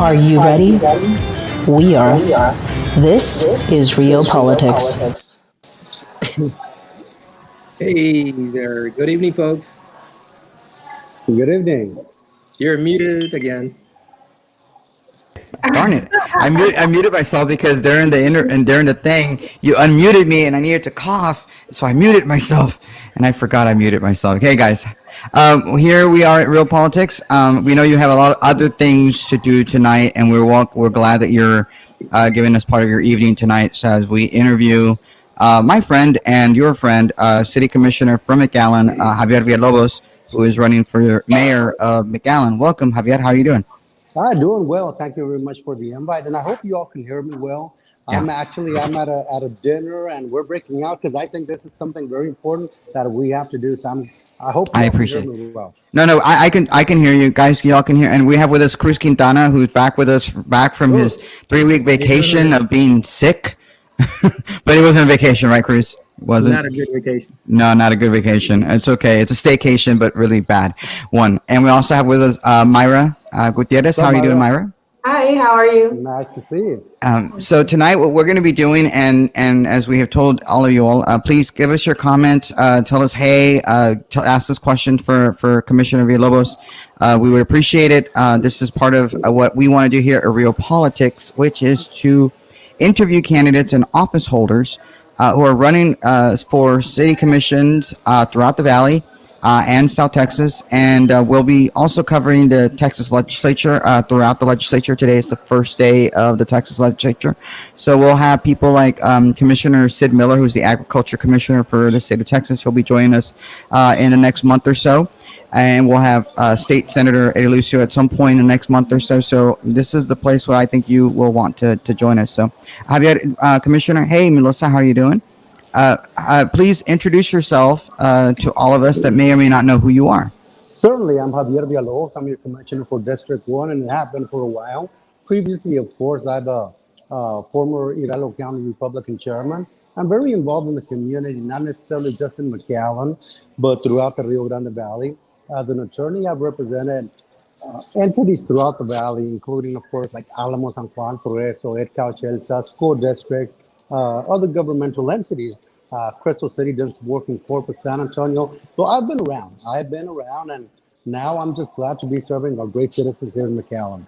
Are you ready? We are. This is Real Politics. Hey there. Good evening, folks. Good evening. You're muted again. Darn it! I muted myself because during the thing you unmuted me and I needed to cough, so I muted myself and I forgot I muted myself. Okay, guys, here we are at Real Politics. We know you have a lot of other things to do tonight, and we're glad that you're giving us part of your evening tonight. So as we interview my friend and your friend, City Commissioner from McAllen, Javier Villalobos, who is running for mayor of McAllen. Welcome, Javier. How are you doing? Doing well. Thank you very much for the invite, and I hope you all can hear me well. Yeah. I'm at a dinner, and we're breaking out because I think this is something very important that we have to do. So I hope you all appreciate can hear me well. No, I can hear you guys. Y'all can hear, and we have with us Cruz Quintana, who's back with us, back from his 3-week vacation of being sick. But he wasn't on vacation, right, Cruz? Wasn't? Not a good vacation. No, not a good vacation. It's okay. It's a staycation, but really bad one. And we also have with us Myra Gutierrez. How are you doing, Myra? Hi, how are you? Nice to see you. So tonight, what we're going to be doing, and as we have told all of you all, please give us your comments. Tell us, hey, ask us questions for Commissioner Villalobos. We would appreciate it. This is part of what we want to do here at Real Politics, which is to interview candidates and office holders who are running for city commissions throughout the Valley and South Texas. And we'll be also covering the Texas legislature throughout the legislature. Today is the first day of the Texas legislature. So we'll have people like Commissioner Sid Miller, who's the agriculture commissioner for the state of Texas. He'll be joining us in the next month or so. And we'll have State Senator Eddie Lucio at some point in the next month or so. So this is the place where I think you will want to join us. So Javier, Commissioner, hey, Melissa, how are you doing? Please introduce yourself to all of us that may or may not know who you are. Certainly, I'm Javier Villalobos. I'm your commissioner for District 1 and have been for a while. Previously, of course, I'm a former Hidalgo County Republican chairman. I'm very involved in the community, not necessarily just in McAllen, but throughout the Rio Grande Valley. As an attorney, I've represented entities throughout the valley, including, of course, like Alamo, San Juan, Progreso, Edcal, Chelsea, school districts, other governmental entities. Crystal City does some work in Corpus, San Antonio. So I've been around, and now I'm just glad to be serving our great citizens here in McAllen.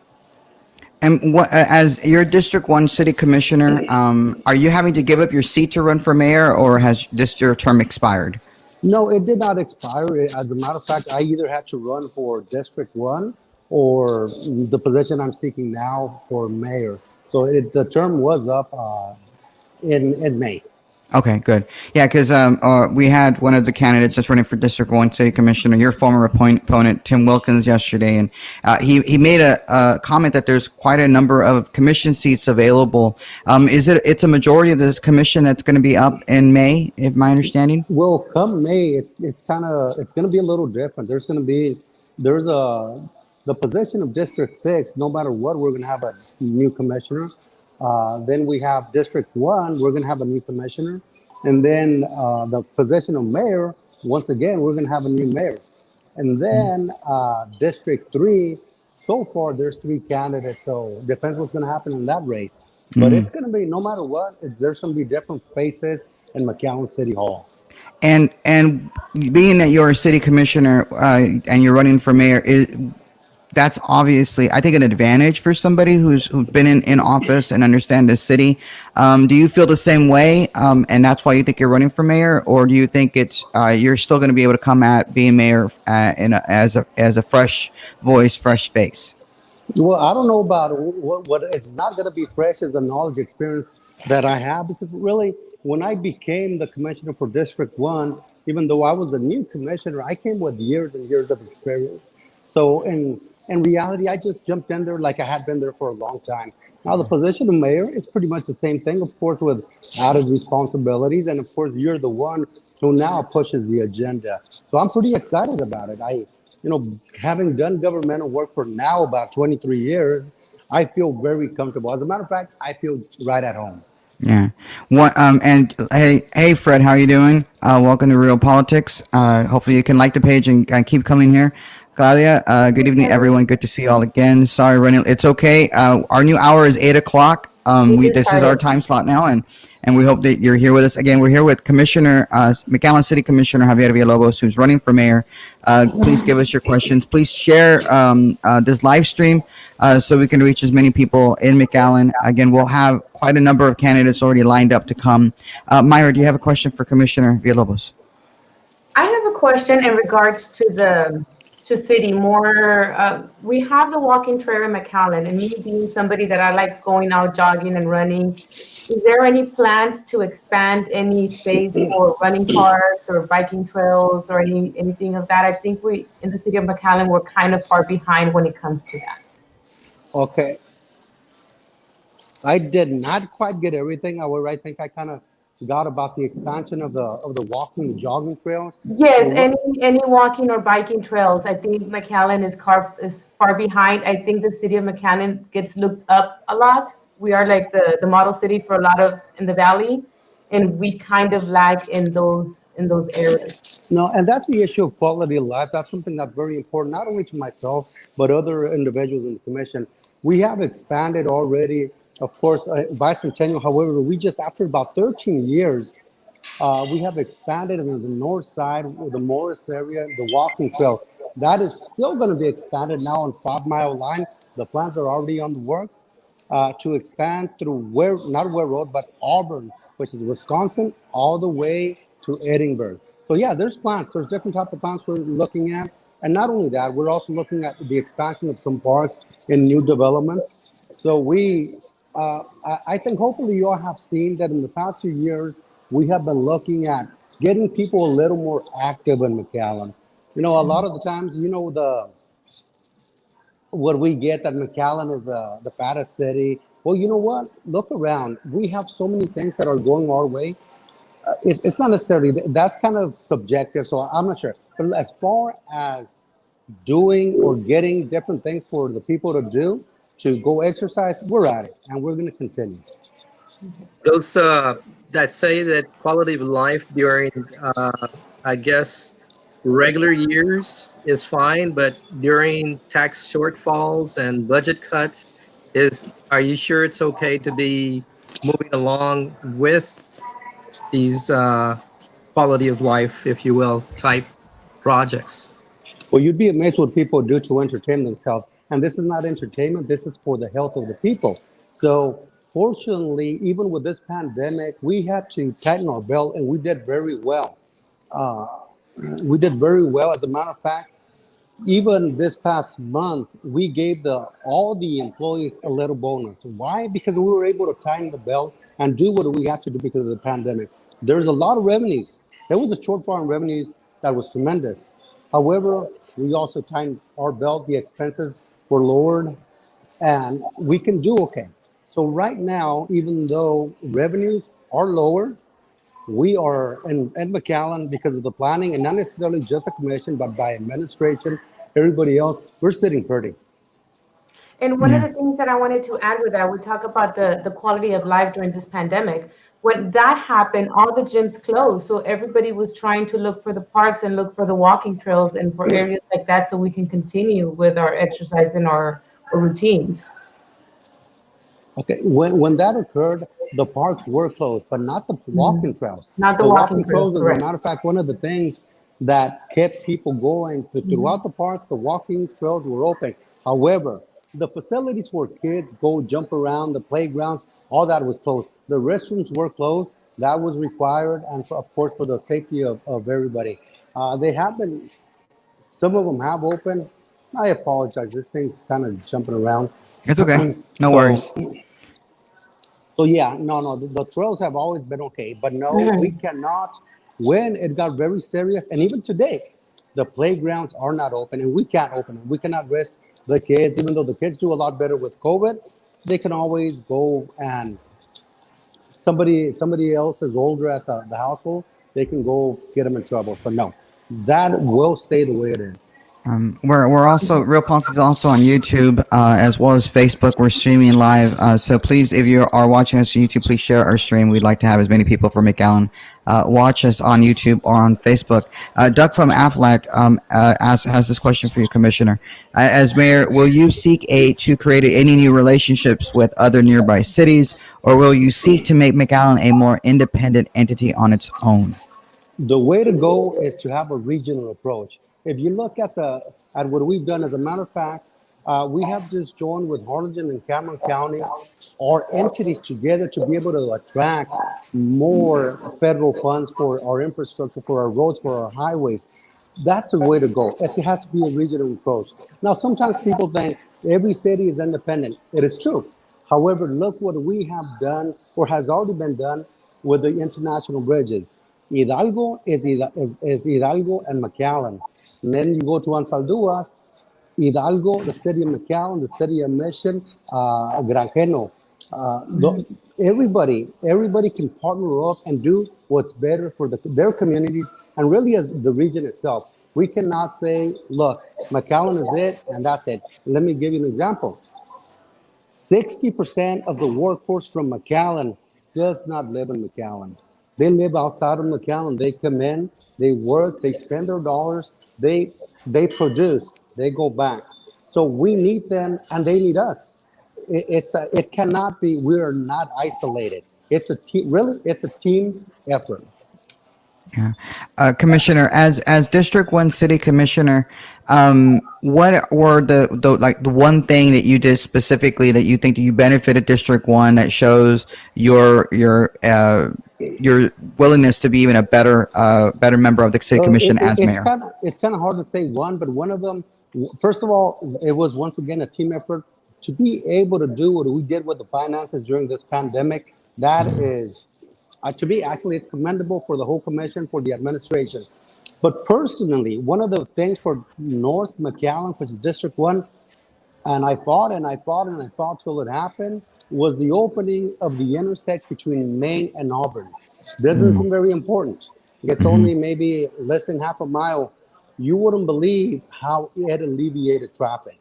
And what, as your District 1 city commissioner, are you having to give up your seat to run for mayor, or has your term expired? No, it did not expire. As a matter of fact, I either had to run for District 1 or the position I'm seeking now for mayor. So the term was up in May. Okay, good. Yeah, because we had one of the candidates that's running for District 1 City Commissioner, your former opponent, Tim Wilkins, yesterday, and he made a comment that there's quite a number of commission seats available. It's a majority of this commission that's going to be up in May, if my understanding? Well, come May, it's going to be a little different. There's a the position of District 6. No matter what, we're going to have a new commissioner. Then we have District 1. We're going to have a new commissioner, and then the position of mayor. Once again, we're going to have a new mayor, and then District 3. So far, there's three candidates. So depends what's going to happen in that race. But it's going to be no matter what. There's going to be different faces in McAllen City Hall. And being that you're a city commissioner and you're running for mayor, that's obviously, I think, an advantage for somebody who's been in office and understand the city. Do you feel the same way, and that's why you think you're running for mayor, or do you think it's you're still going to be able to come at being mayor as a fresh voice, fresh face? Well, I don't know about what it's not going to be fresh as the knowledge experience that I have, because really, when I became the commissioner for District 1, even though I was a new commissioner, I came with years and years of experience. So in reality, I just jumped in there like I had been there for a long time. Now, the position of mayor is pretty much the same thing, of course, with added responsibilities. And of course, you're the one who now pushes the agenda. So I'm pretty excited about it. Having done governmental work for now about 23 years, I feel very comfortable. As a matter of fact, I feel right at home. Yeah. What? And hey, Fred, how are you doing? Welcome to Real Politics. Hopefully, you can like the page and keep coming here. Claudia, good evening, everyone. Good to see you all again. Sorry, running. It's okay. Our new hour is 8 o'clock. This is our time slot now, and we hope that you're here with us again. We're here with Commissioner McAllen City Commissioner Javier Villalobos, who's running for mayor. Please give us your questions. Please share this live stream so we can reach as many people in McAllen. Again, we'll have quite a number of candidates already lined up to come. Myra, do you have a question for Commissioner Villalobos? I have a question in regards to city more. We have the walking trail in McAllen, and me being somebody that I like going out jogging and running, is there any plans to expand any space for running parks or biking trails or anything of that? I think we in the city of McAllen, we're kind of far behind when it comes to that. Okay. I did not quite get everything. However, I think I kind of got about the expansion of the walking and jogging trails. Yes, So any walking or biking trails. I think McAllen is far behind. I think the city of McAllen gets looked up a lot. We are like the model city for a lot of in the valley, and we kind of lag in those areas. No, and that's the issue of quality of life. That's something that's very important, not only to myself, but other individuals in the commission. We have expanded already, of course, bicentennial. However, we just, after about 13 years, we have expanded in the north side with the Morris area, the walking trail. That is still going to be expanded now on 5 Mile Line. The plans are already on the works to expand through not Ware Road, but Auburn, which is Wisconsin, all the way to Edinburgh. So yeah, there's plans. There's different type of plans we're looking at. And not only that, we're also looking at the expansion of some parks in new developments. So I think hopefully you all have seen that in the past few years, we have been looking at getting people a little more active in McAllen. A lot of the times, what we get that McAllen is the fattest city. Well, you know what? Look around. We have so many things that are going our way. It's not necessarily, that's kind of subjective, so I'm not sure. But as far as doing or getting different things for the people to do, to go exercise, we're at it, and we're going to continue. Those that say that quality of life during, I guess, regular years is fine, but during tax shortfalls and budget cuts, are you sure it's okay to be moving along with these quality of life, if you will, type projects? Well, you'd be amazed what people do to entertain themselves. And this is not entertainment, this is for the health of the people. So fortunately, even with this pandemic, we had to tighten our belt, and we did very well. We did very well. As a matter of fact, even this past month, we gave all the employees a little bonus. Why? Because we were able to tighten the belt and do what we had to do because of the pandemic. There's a lot of revenues. There was a shortfall in revenues that was tremendous. However, we also tightened our belt. The expenses were lowered, and we can do okay. So right now, even though revenues are lower, we are in McAllen because of the planning, and not necessarily just the commission, but by administration, everybody else, we're sitting pretty. And one of Yeah. the things that I wanted to add with that, we talk about the quality of life during this pandemic. When that happened, all the gyms closed. So everybody was trying to look for the parks and look for the walking trails and for areas like that so we can continue with our exercise and our routines. Okay, when that occurred, the parks were closed, but not the Mhm. walking trails. Not the The walking walking trails, trails, as a correct. matter of fact, one of the things that kept people going throughout the parks, the walking trails were open. However, the facilities where kids go jump around, the playgrounds, all that was closed. The restrooms were closed. That was required, and of course, for the safety of everybody. They have been, some of them have opened. I apologize. This thing's kind of jumping around. It's okay. No So worries. so yeah, no, the trails have always been okay, but no, we Mhm. cannot. When it got very serious, and even today, the playgrounds are not open, and we can't open them. We cannot risk the kids, even though the kids do a lot better with COVID. They can always go, and somebody else is older at the household. They can go get them in trouble. So no, that will stay the way it is. We're also Real Politics is also on YouTube as well as Facebook. We're streaming live, so please, if you are watching us on YouTube, please share our stream. We'd like to have as many people from McAllen watch us on YouTube or on Facebook. Doug from Aflac has this question for you, Commissioner. As mayor, will you seek to create any new relationships with other nearby cities, or will you seek to make McAllen a more independent entity on its own? The way to go is to have a regional approach. If you look at what we've done, as a matter of fact, we have just joined with Harlingen and Cameron County, our entities together to be able to attract more federal funds for our infrastructure, for our roads, for our highways. That's the way to go. It has to be a regional approach. Now, sometimes people think every city is independent. It is true. However, look what we have done or has already been done with the international bridges. Hidalgo is Hidalgo and McAllen. And then you go to Ansalduas, Hidalgo, the city of McAllen, the city of Mission, Granjeno. Everybody can partner up and do what's better for their communities and really as the region itself. We cannot say, look, McAllen is it and that's it. Let me give you an example. 60% of the workforce from McAllen does not live in McAllen. They live outside of McAllen. They come in, they work, they spend their dollars, they produce, they go back. So we need them and they need us. It cannot be, we are not isolated. It's a team, really, it's a team effort. Yeah. Commissioner, as District One City Commissioner, what were the one thing that you did specifically that you think that you benefited District One that shows your willingness to be even a better member of the City So Commission as it's mayor? kind of hard to say one, but one of them, first of all, it was once again a team effort to be able to do what we did with the finances during this pandemic. That is, to me, actually, it's commendable for the whole commission, for the administration. But personally, one of the things for North McAllen, which is District One, and I fought and I fought and I fought till it happened, was the opening of the intersect between Maine and Auburn. Doesn't seem very important. It's only maybe less than half a mile. You wouldn't believe how it alleviated traffic.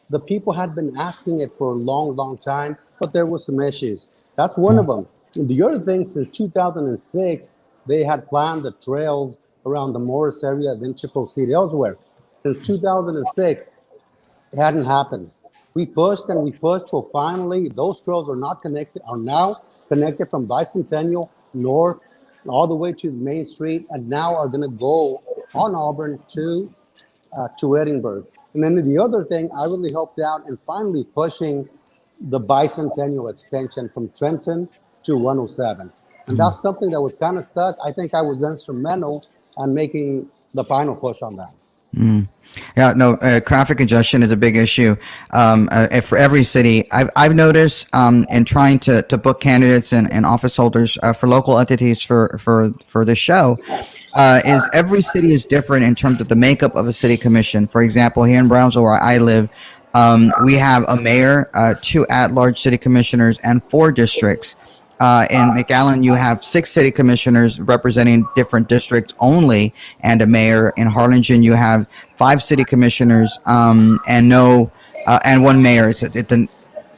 The people had been asking it for a long, long time, but there were some issues. That's one of them. And the other thing, since 2006, they had planned the trails around the Morris area, then to proceed elsewhere. Since 2006, it hadn't happened. We pushed and we pushed till finally those trails are not connected, are now connected from Bicentennial north all the way to Main Street, and now are going to go on Auburn to Edinburgh. And then the other thing, I really helped out in finally pushing the Bicentennial extension from Trenton to 107. And that's something that was kind of stuck. I think I was instrumental in making the final push on that. Yeah, no, traffic congestion is a big issue for every city. I've noticed in trying to book candidates and office holders for local entities for the show, is every city is different in terms of the makeup of a city commission. For example, here in Brownsville, where I live, we have a mayor, two at-large city commissioners, and four districts. In McAllen, you have six city commissioners representing different districts only, and a mayor. In Harlingen, you have five city commissioners and no and one mayor. It's an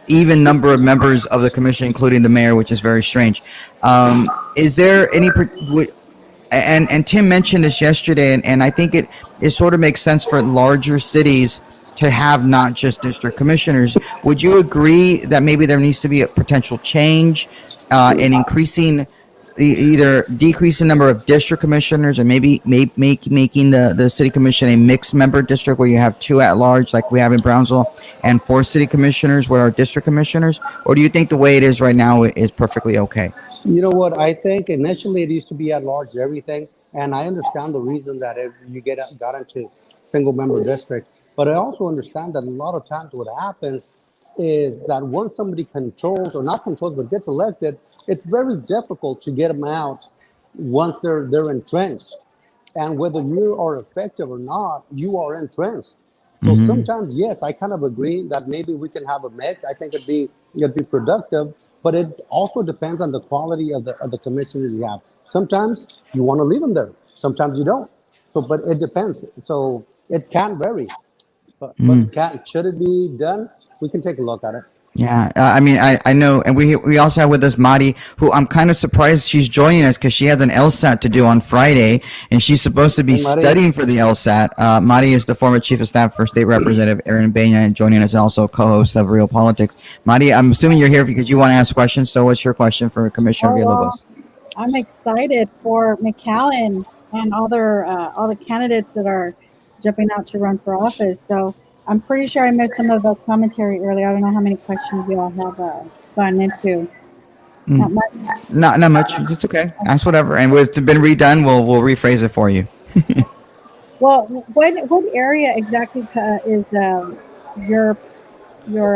even number of members of the commission, including the mayor, which is very strange. Is there any and Tim mentioned this yesterday, and I think it sort of makes sense for larger cities to have not just district commissioners. Would you agree that maybe there needs to be a potential change in increasing either decrease the number of district commissioners, or maybe making the city commission a mixed member district where you have two at large like we have in Brownsville and four city commissioners where our district commissioners? Or do you think the way it is right now is perfectly okay? You know what? I think initially it used to be at large everything, and I understand the reason that if you got into single member district. But I also understand that a lot of times what happens is that once somebody controls or not controls but gets elected, it's very difficult to get them out once they're entrenched. And whether you are effective or not, you are entrenched. So sometimes, yes, I kind of agree that maybe we can have a mix. I think it'd be productive, but it also depends on the quality of the commissioners you have. Sometimes you want to leave them there. Sometimes you don't. So, but it depends. So it can vary. But should it be done? We can take a look at it. Yeah, I mean, I know, and we also have with us Madi, who I'm kind of surprised she's joining us because she has an LSAT to do on Friday, and she's supposed to be Hey, Madi. studying for the LSAT. Madi is the former chief of staff for State Representative Aaron Bena, and joining us also co-host of Real Politics. Madi, I'm assuming you're here because you want to ask questions. So, what's your question for Commissioner Oh, well, Villalobos? I'm excited for McAllen and all the candidates that are jumping out to run for office. So I'm pretty sure I missed some of the commentary earlier. I don't know how many questions you all have gone into. Not much. Not much. It's okay. Ask whatever, and if it's been redone, we'll rephrase it for you. Well, what area exactly is your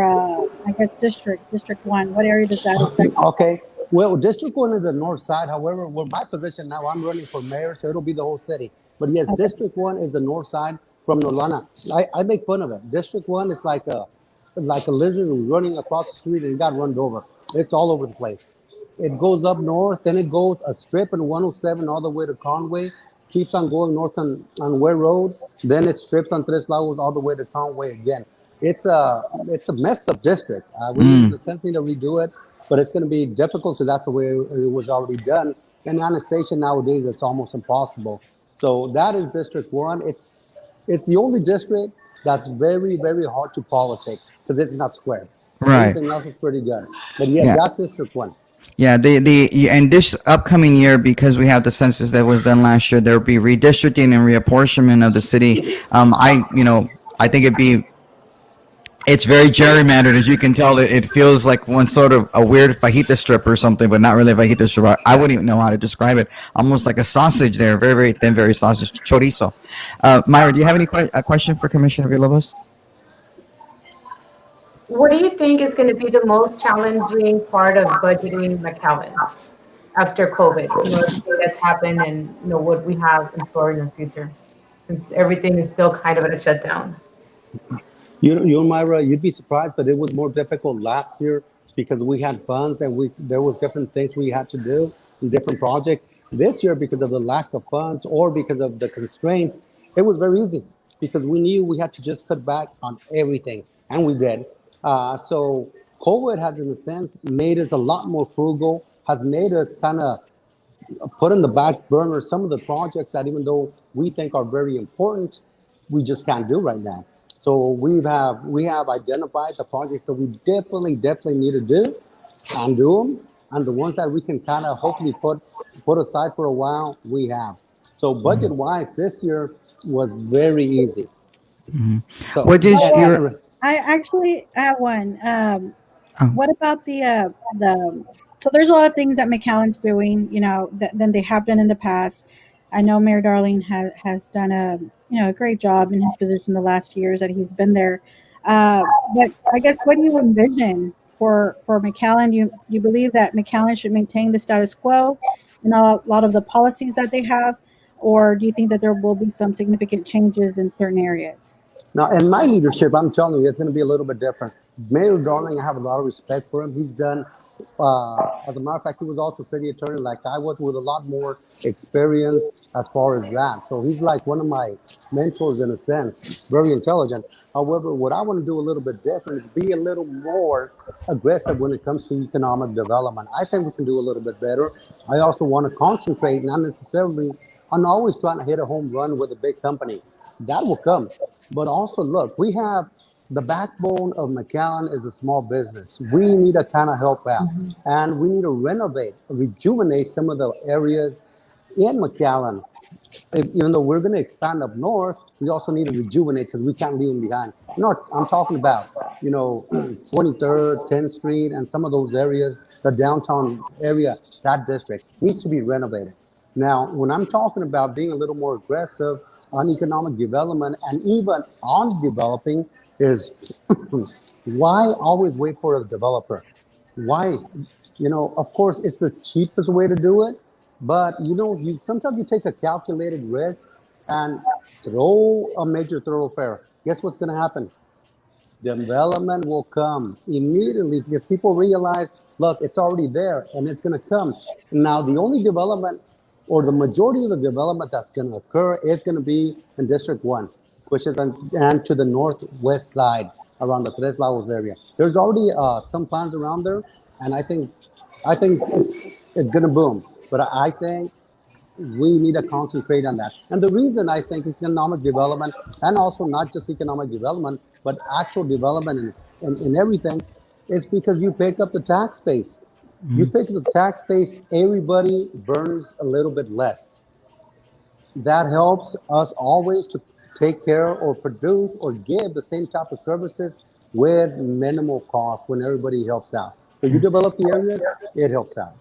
I guess District 1? What area does that affect? Okay. Well, District 1 is the north side. However, with my position now, I'm running for mayor, so it'll be the whole city. But yes, Okay. District 1 is the north side from Nolana. I make fun of it. District 1 is like a lizard running across the street and it got run over. It's all over the place. It goes up north, then it goes a strip in 107 all the way to Conway, keeps on going north on Ware Road, then it strips on Tres Lagos all the way to Conway again. It's a messed up district. We need the sense need to redo it, but it's going to be difficult because that's the way it was already done. And annexation nowadays, it's almost impossible. So that is District 1. It's the only district that's very, very hard to politic because it's not square. Right. Everything else is pretty good. But yeah, Yeah. that's District 1. Yeah, and this upcoming year, because we have the census that was done last year, there will be redistricting and reapportionment of the city. I think it's very gerrymandered, as you can tell. It feels like one sort of a weird fajita strip or something, but not really a fajita strip. I wouldn't even know how to describe it. Almost like a sausage there, very, very thin, very sausage, chorizo. Myra, do you have any a question for Commissioner Villalobos? What do you think is going to be the most challenging part of budgeting McAllen after COVID? Everything that's happened and what we have in store in the future, since everything is still kind of at a shutdown. Myra, you'd be surprised, but it was more difficult last year because we had funds and there was different things we had to do in different projects. This year, because of the lack of funds or because of the constraints, it was very easy because we knew we had to just cut back on everything, and we did. So COVID has, in a sense, made us a lot more frugal, has made us kind of put in the back burner some of the projects that even though we think are very important, we just can't do right now. So we have identified the projects that we definitely need to do and do them, and the ones that we can kind of hopefully put aside for a while, we have. So budget-wise, this year was very easy. So, What is your? I actually have one. Oh. What about the? So there's a lot of things that McAllen's doing, than they have done in the past. I know Mayor Darling has done a a great job in his position the last years that he's been there. But I guess what do you envision for McAllen? You believe that McAllen should maintain the status quo and a lot of the policies that they have, or do you think that there will be some significant changes in certain areas? Now, in my leadership, I'm telling you, it's going to be a little bit different. Mayor Darling, I have a lot of respect for him. He's done, as a matter of fact, he was also city attorney like I was, with a lot more experience as far as that. So he's like one of my mentors in a sense, very intelligent. However, what I want to do a little bit different is be a little more aggressive when it comes to economic development. I think we can do a little bit better. I also want to concentrate, not necessarily on always trying to hit a home run with a big company. That will come. But also, look, we have the backbone of McAllen is a small business. We need to kind of help out, and we need to renovate, rejuvenate some of the areas in McAllen. Even though we're going to expand up north, we also need to rejuvenate because we can't leave them behind. I'm talking about, 23rd, 10th Street, and some of those areas, the downtown area, that district needs to be renovated. Now, when I'm talking about being a little more aggressive on economic development and even on developing, is why always wait for a developer? Why? Of course, it's the cheapest way to do it, but you sometimes you take a calculated risk and throw a major thoroughfare. Guess what's going to happen? Development will come immediately because people realize, look, it's already there and it's going to come. Now, the only development or the majority of the development that's going to occur is going to be in District 1, which is and to the northwest side around the Tres Lagos area. There's already some plans around there, and I think it's going to boom. But I think we need to concentrate on that. And the reason I think economic development, and also not just economic development, but actual development in everything, is because you pick up the tax base. You pick up the tax base, everybody burns a little bit less. That helps us always to take care or produce or give the same type of services with minimal cost when everybody helps out. So you develop the areas, it helps out.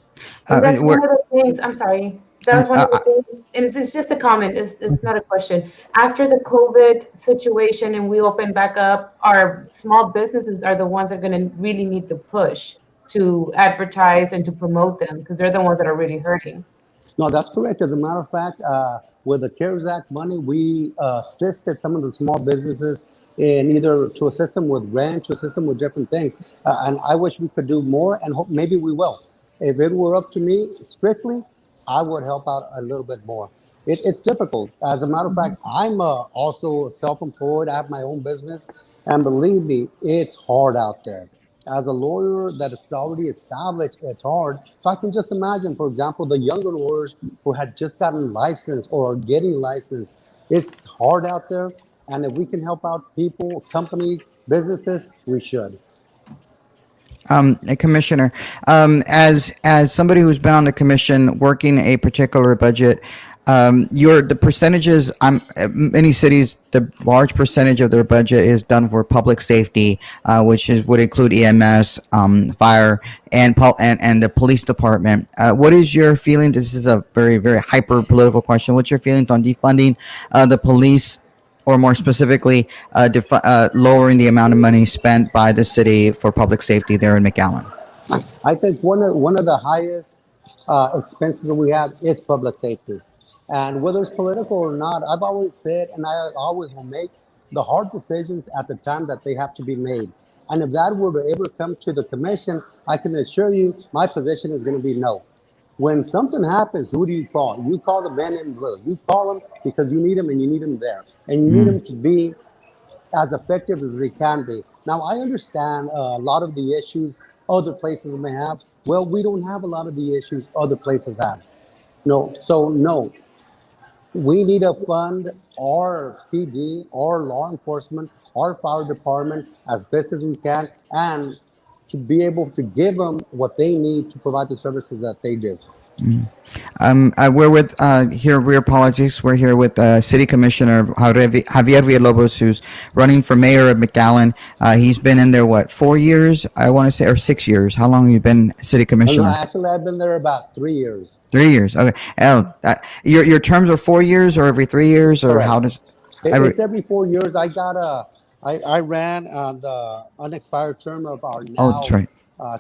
And that's We're, one of the things, I'm sorry, that uh, was one of uh, the things, and it's just a comment, it's not a question. After the COVID situation and we open back up, our small businesses are the ones that are gonna really need the push to advertise and to promote them, because they're the ones that are really hurting. No, that's correct. As a matter of fact, with the CARES Act money, we assisted some of the small businesses in either to assist them with rent, to assist them with different things. And I wish we could do more, and hope maybe we will. If it were up to me strictly, I would help out a little bit more. It's difficult. As a matter of fact, I'm also self-employed. I have my own business, and believe me, it's hard out there. As a lawyer that is already established, it's hard. So I can just imagine, for example, the younger lawyers who had just gotten licensed or are getting licensed. It's hard out there, and if we can help out people, companies, businesses, we should. Commissioner, as somebody who's been on the commission working a particular budget, your the percentages. Many cities, the large percentage of their budget is done for public safety, which would include EMS, fire, and the police department. What is your feeling? This is a very very hyper political question. What's your feelings on defunding the police? Or more specifically, lowering the amount of money spent by the city for public safety there in McAllen. I think one of the highest expenses that we have is public safety, and whether it's political or not, I've always said, and I always will make the hard decisions at the time that they have to be made. And if that were to ever come to the commission, I can assure you, my position is going to be no. When something happens, who do you call? You call the man in blue. You call them because you need them and you need them there, and you need them to be as effective as they can be. Now, I understand a lot of the issues other places may have. Well, we don't have a lot of the issues other places have. No, so no, we need to fund our PD, our law enforcement, our fire department as best as we can, and to be able to give them what they need to provide the services that they do. We're with here Real Politics. We're here with City Commissioner Javier Villalobos, who's running for mayor of McAllen. He's been in there, what, 4 years, I want to say, or 6 years? How long have you been city And commissioner? actually, I've been there about 3 years. 3 years. Okay. Your terms are 4 years or every 3 years, or how Correct. does every? It's every 4 years. I ran on the unexpired term of our Oh, that's now right.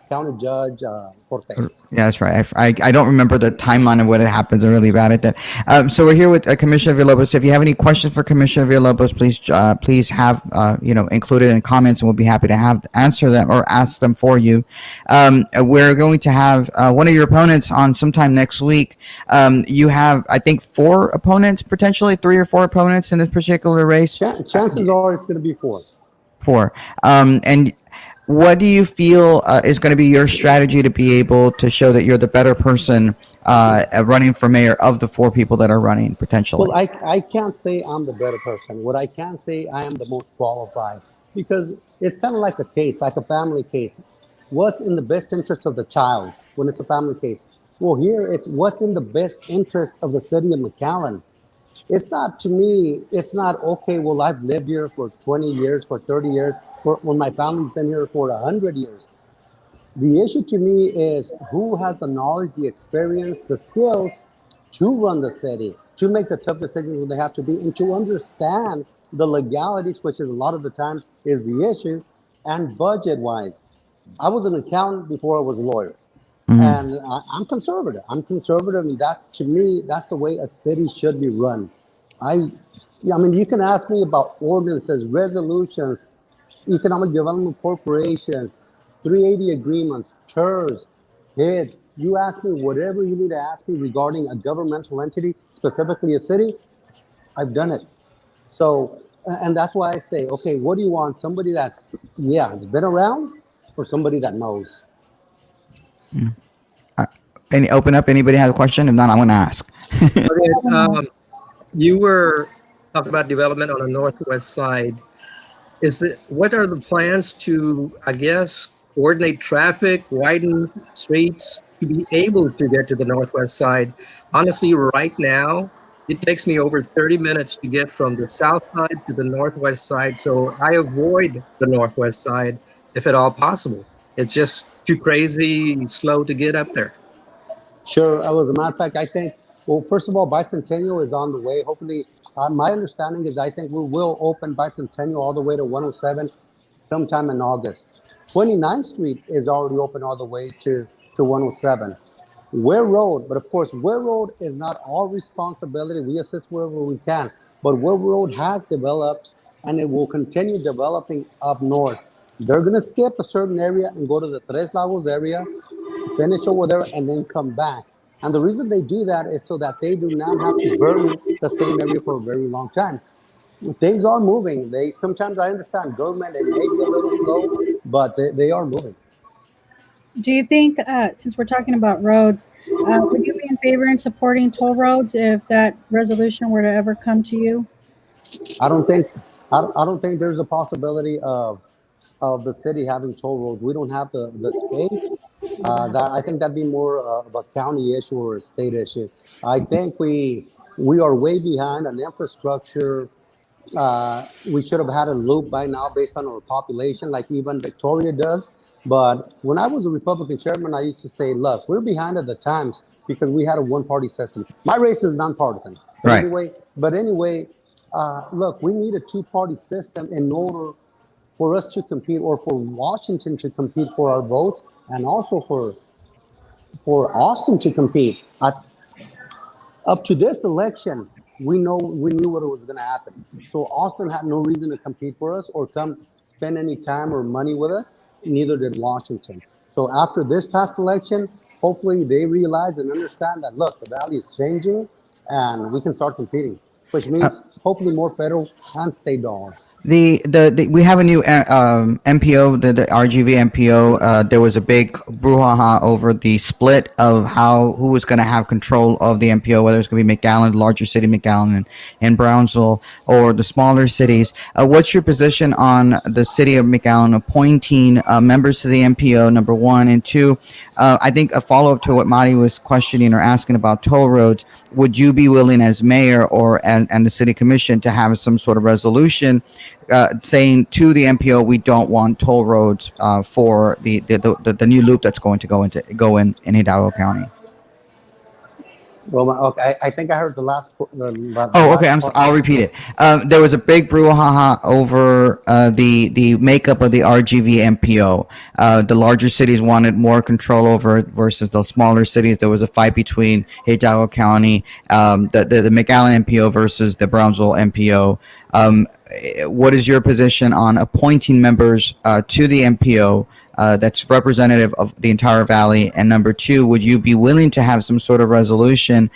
county judge, Cortez. Yeah, that's right. I don't remember the timeline of what had happened. I'm really bad at that. So we're here with Commissioner Villalobos. If you have any questions for Commissioner Villalobos, please have included in comments, and we'll be happy to answer them or ask them for you. We're going to have one of your opponents on sometime next week. You have, I think, 4 opponents, potentially 3 or 4 opponents in this particular race. Chances are it's going to be 4. 4. And what do you feel is going to be your strategy to be able to show that you're the better person running for mayor of the 4 people that are running potentially? Well, I can't say I'm the better person. What I can say, I am the most qualified, because it's kind of like a case, like a family case. What's in the best interest of the child when it's a family case? Well, here it's what's in the best interest of the city of McAllen. It's not, to me, it's not, okay, well, I've lived here for 20 years, for 30 years, when my family's been here for 100 years. The issue to me is who has the knowledge, the experience, the skills to run the city, to make the tough decisions when they have to be, and to understand the legalities, which is a lot of the times is the issue, and budget-wise. I was an accountant before I was a lawyer. And I'm conservative. And that's, to me, that's the way a city should be run. I mean, you can ask me about ordinances, resolutions, economic development corporations, 380 agreements, TERS, HIDs. You ask me whatever you need to ask me regarding a governmental entity, specifically a city, I've done it. So, and that's why I say, okay, what do you want? Somebody that's, has been around, or somebody that knows? Open up. Anybody has a question? If not, I'm going to ask. Okay, you were talking about development on the northwest side. What are the plans to, I guess, coordinate traffic, widen streets to be able to get to the northwest side? Honestly, right now, it takes me over 30 minutes to get from the south side to the northwest side, so I avoid the northwest side if at all possible. It's just too crazy and slow to get up there. Sure. As a matter of fact, I think, well, first of all, Bicentennial is on the way. Hopefully, my understanding is I think we will open Bicentennial all the way to 107 sometime in August. 29th Street is already open all the way to 107. Ware Road, but of course, Ware Road is not our responsibility. We assist wherever we can. But Ware Road has developed, and it will continue developing up north. They're going to skip a certain area and go to the Tres Lagos area, finish over there, and then come back. And the reason they do that is so that they do not have to burn the same area for a very long time. Things are moving. Sometimes I understand government, it may be a little slow, but they are moving. Do you think, since we're talking about roads, would you be in favor in supporting toll roads if that resolution were to ever come to you? I don't think there's a possibility of the city having toll roads. We don't have the space. I think that'd be more of a county issue or a state issue. I think we are way behind on infrastructure. We should have had a loop by now based on our population, like even Victoria does. But when I was a Republican chairman, I used to say, look, we're behind at the times because we had a one-party system. My race is nonpartisan. Right. Anyway, look, we need a two-party system in order for us to compete, or for Washington to compete for our votes, and also for Austin to compete. Up to this election, we knew what was going to happen. So Austin had no reason to compete for us or come spend any time or money with us. Neither did Washington. So after this past election, hopefully they realize and understand that, look, the valley is changing and we can start competing, which means hopefully more federal and state dollars. We have a new MPO, the RGV MPO. There was a big brouhaha over the split of who was going to have control of the MPO, whether it's going to be McAllen, the larger city McAllen, and Brownsville, or the smaller cities. What's your position on the city of McAllen appointing members to the MPO? Number one, and two, I think a follow up to what Mari was questioning or asking about toll roads. Would you be willing, as mayor or and the city commission, to have some sort of resolution saying to the MPO, we don't want toll roads for the new loop that's going to go in Hidalgo County? Well, okay, I think I heard the last. Oh, okay. I'll repeat it. There was a big brouhaha over the makeup of the RGV MPO. The larger cities wanted more control over it versus the smaller cities. There was a fight between Hidalgo County, the McAllen MPO versus the Brownsville MPO. What is your position on appointing members to the MPO that's representative of the entire valley? And number two, would you be willing to have some sort of resolution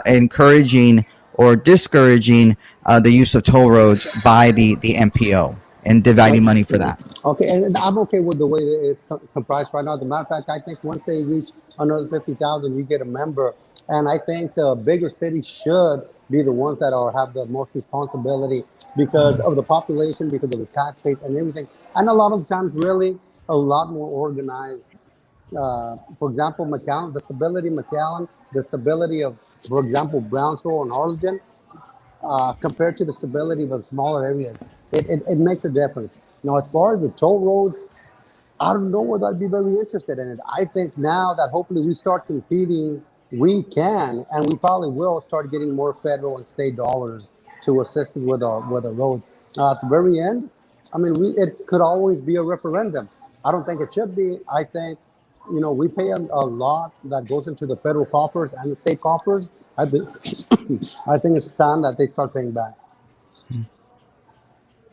encouraging or discouraging the use of toll roads by the MPO and dividing money for that? Okay, and I'm okay with the way that it's comprised right now. As a matter of fact, I think once they reach another 50,000, you get a member. And I think the bigger cities should be the ones that have the most responsibility because of the population, because of the tax base and everything. And a lot of times, really, a lot more organized. For example, McAllen, the stability of, for example, Brownsville and Harlingen, compared to the stability of the smaller areas, it makes a difference. Now, as far as the toll roads, I don't know whether I'd be very interested in it. I think now that hopefully we start competing, we can, and we probably will start getting more federal and state dollars to assist us with our roads. At the very end, I mean, it could always be a referendum. I don't think it should be. I think, we pay a lot that goes into the federal coffers and the state coffers. I think it's time that they start paying back.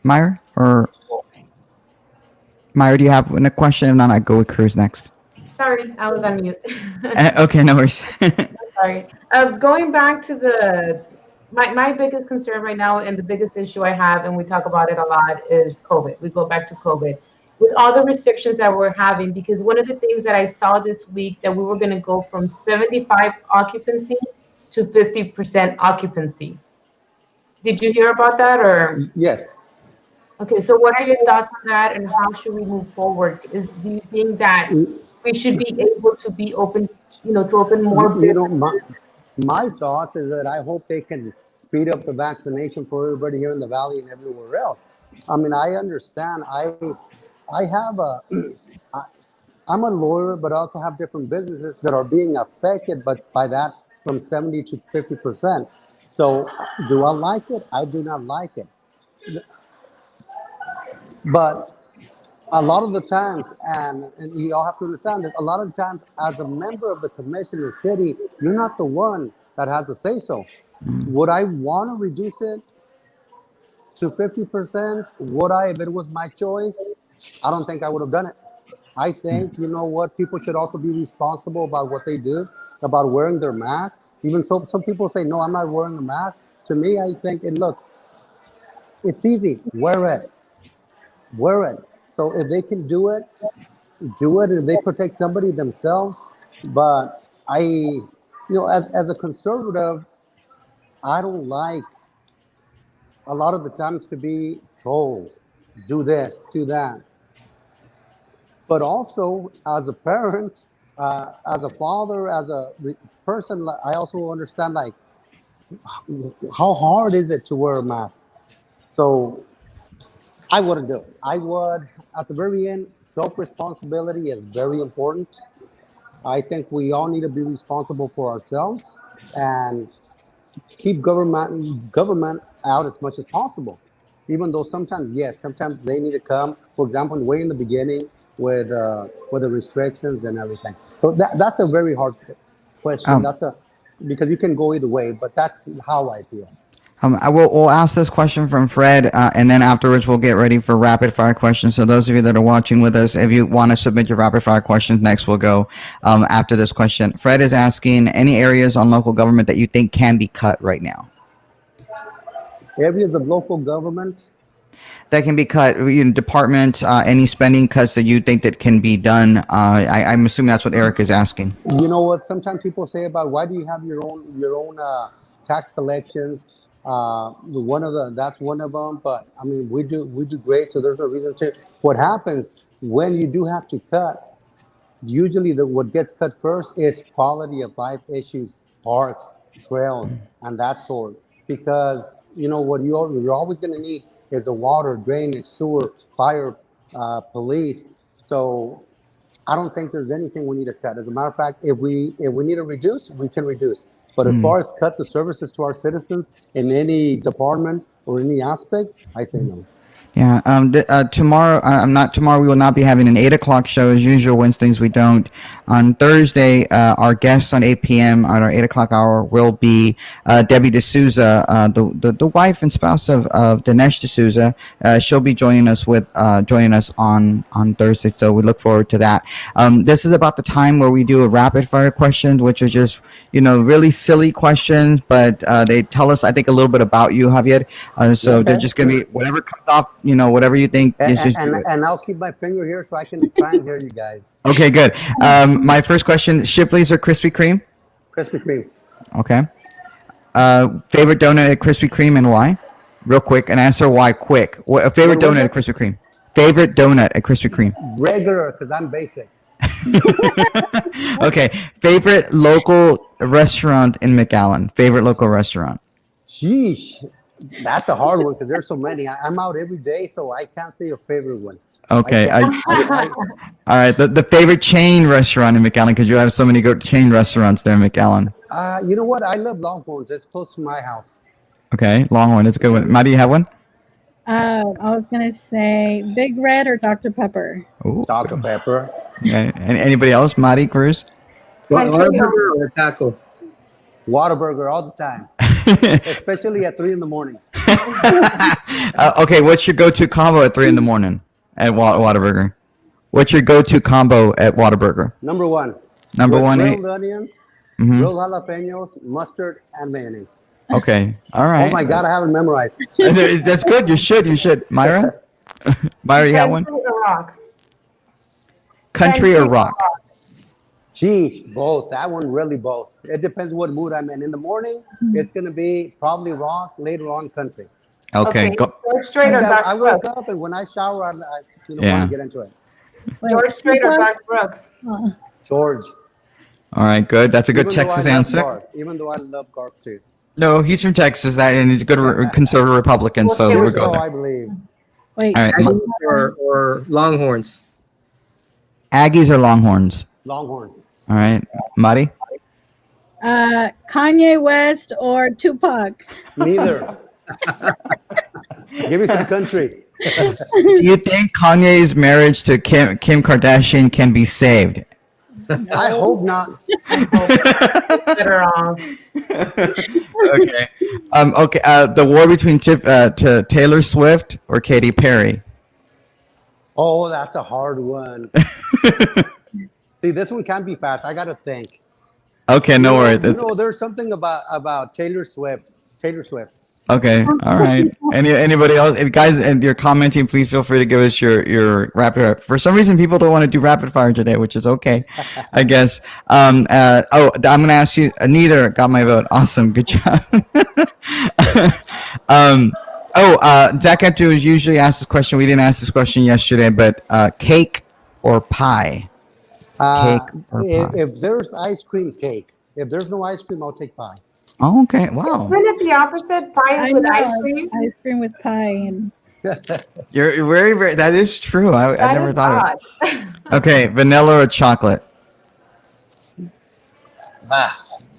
Meyer, do you have a question? If not, I go with Cruz next. Sorry, I was on mute. Okay, no worries. Sorry. Going back to my biggest concern right now and the biggest issue I have, and we talk about it a lot, is COVID. We go back to COVID. With all the restrictions that we're having, because one of the things that I saw this week, that we were going to go from 75 occupancy to 50% occupancy. Did you hear about that, or? Yes. Okay, so what are your thoughts on that, and how should we move forward? Do you think that we should be able to be open, to open more? My thoughts is that I hope they can speed up the vaccination for everybody here in the valley and everywhere else. I mean, I understand. I'm a lawyer, but I also have different businesses that are being affected, but by that from 70 to 50%. So, do I like it? I do not like it. But a lot of the times, and you all have to understand that a lot of times, as a member of the commission in the city, you're not the one that has to say so. Would I want to reduce it to 50%? Would I, if it was my choice? I don't think I would have done it. I think, people should also be responsible about what they do, about wearing their mask. Even so, some people say, no, I'm not wearing a mask. To me, I think, look, it's easy. Wear it. So if they can do it, if they protect somebody themselves. But as a conservative, I don't like a lot of the times to be told, do this, do that. But also, as a parent, as a father, as a person, I also understand, how hard is it to wear a mask? So I wouldn't do it. I would, at the very end, self-responsibility is very important. I think we all need to be responsible for ourselves and keep government out as much as possible. Even though sometimes they need to come, for example, way in the beginning with the restrictions and everything. So that's a very hard question. Because you can go either way, but that's how I feel. We'll ask this question from Fred, and then afterwards we'll get ready for rapid fire questions. So those of you that are watching with us, if you want to submit your rapid fire questions, next we'll go after this question. Fred is asking, any areas on local government that you think can be cut right now? Areas of local government? that can be cut? Departments, any spending cuts that you think that can be done? I'm assuming that's what Eric is asking. You know what? Sometimes people say about why do you have your own tax collections? That's one of them. But I mean, we do great, so there's no reason to. What happens when you do have to cut? Usually, what gets cut first is quality of life issues, parks, trails, and that sort. Because what you're always going to need is the water, drainage, sewer, fire, police. So I don't think there's anything we need to cut. As a matter of fact, if we need to reduce, we can reduce. But as far as cut the services to our citizens in any department or any aspect, I say no. Yeah. Tomorrow, not tomorrow. We will not be having an 8 o'clock show as usual. Wednesdays we don't. On Thursday, our guests on 8 p.m. on our 8 o'clock hour will be Debbie D'Souza, the wife and spouse of Dinesh D'Souza. She'll be joining us on Thursday. So we look forward to that. This is about the time where we do a rapid fire questions, which are just really silly questions, but they tell us, I think, a little bit about you, Javier. So they're just gonna be whatever comes off. Whatever you think. And I'll keep my finger here so I can try and hear you guys. Okay, good. My first question: Shipley's or Krispy Kreme? Krispy Kreme. Okay. Favorite donut at Krispy Kreme and why? Real quick, and answer why quick. Favorite donut at Krispy Kreme? Favorite donut at Krispy Kreme? Regular, because I'm basic. Okay. Favorite local restaurant in McAllen? Favorite local restaurant? Sheesh. That's a hard one because there's so many. I'm out every day, so I can't say a favorite one. Okay. All right. The favorite chain restaurant in McAllen, because you have so many good chain restaurants there in McAllen. You know what? I love Longhorns. It's close to my house. Okay, Longhorn. That's a good one. Maddie, you have one? I was gonna say Big Red or Dr. Pepper. Ooh. Dr. Pepper. Okay. And anybody else? Maddie, Cruz? Whataburger or taco? Whataburger all the time, especially at 3 a.m. Okay, what's your go-to combo at 3 a.m. at Whataburger? What's your go-to combo at Whataburger? Number one. Number one. Grilled onions, grilled jalapenos, mustard, and mayonnaise. Okay, all right. Oh my God, I haven't memorized. That's good. You should. Myra? Myra, you have one? Country or rock? Country or rock? Geez, both. That one really both. It depends what mood I'm in. In the morning, it's going to be probably rock. Later on, country. Okay. Go. George Strait or I Garth wake Brooks? up and when I shower, I want to get into it. George Strait or Garth Brooks? George. All right, good. That's a good Even though Texas I love answer. Garth, even though I love Garth too. No, he's from Texas, and he's a good conservative Republican, so we'll go So there. I believe. Wait, All right. Or Longhorns? Aggies or Longhorns? Longhorns. All right, Mari? Kanye West or Tupac? Neither. Give me some country. Do you think Kanye's marriage to Kim Kardashian can be saved? I hope not. Better off. Okay. Okay. The war between Taylor Swift or Katy Perry? Oh, that's a hard one. See, this one can't be fast. I got to think. Okay, no worries. There's something about Taylor Swift. Taylor Swift. Okay, all right. Anybody else? If guys, and you're commenting, please feel free to give us your rapid fire. For some reason, people don't want to do rapid fire today, which is okay, I guess. I'm gonna ask you. Neither got my vote. Awesome, good job. Zach Andrews usually asks this question. We didn't ask this question yesterday, but cake or pie? Cake or pie? If there's ice cream, cake. If there's no ice cream, I'll take pie. Oh, okay. Wow. Isn't it the opposite? Pies with ice cream? Ice cream with pie and You're very, very. That is true. I never thought of it. Okay, vanilla or chocolate?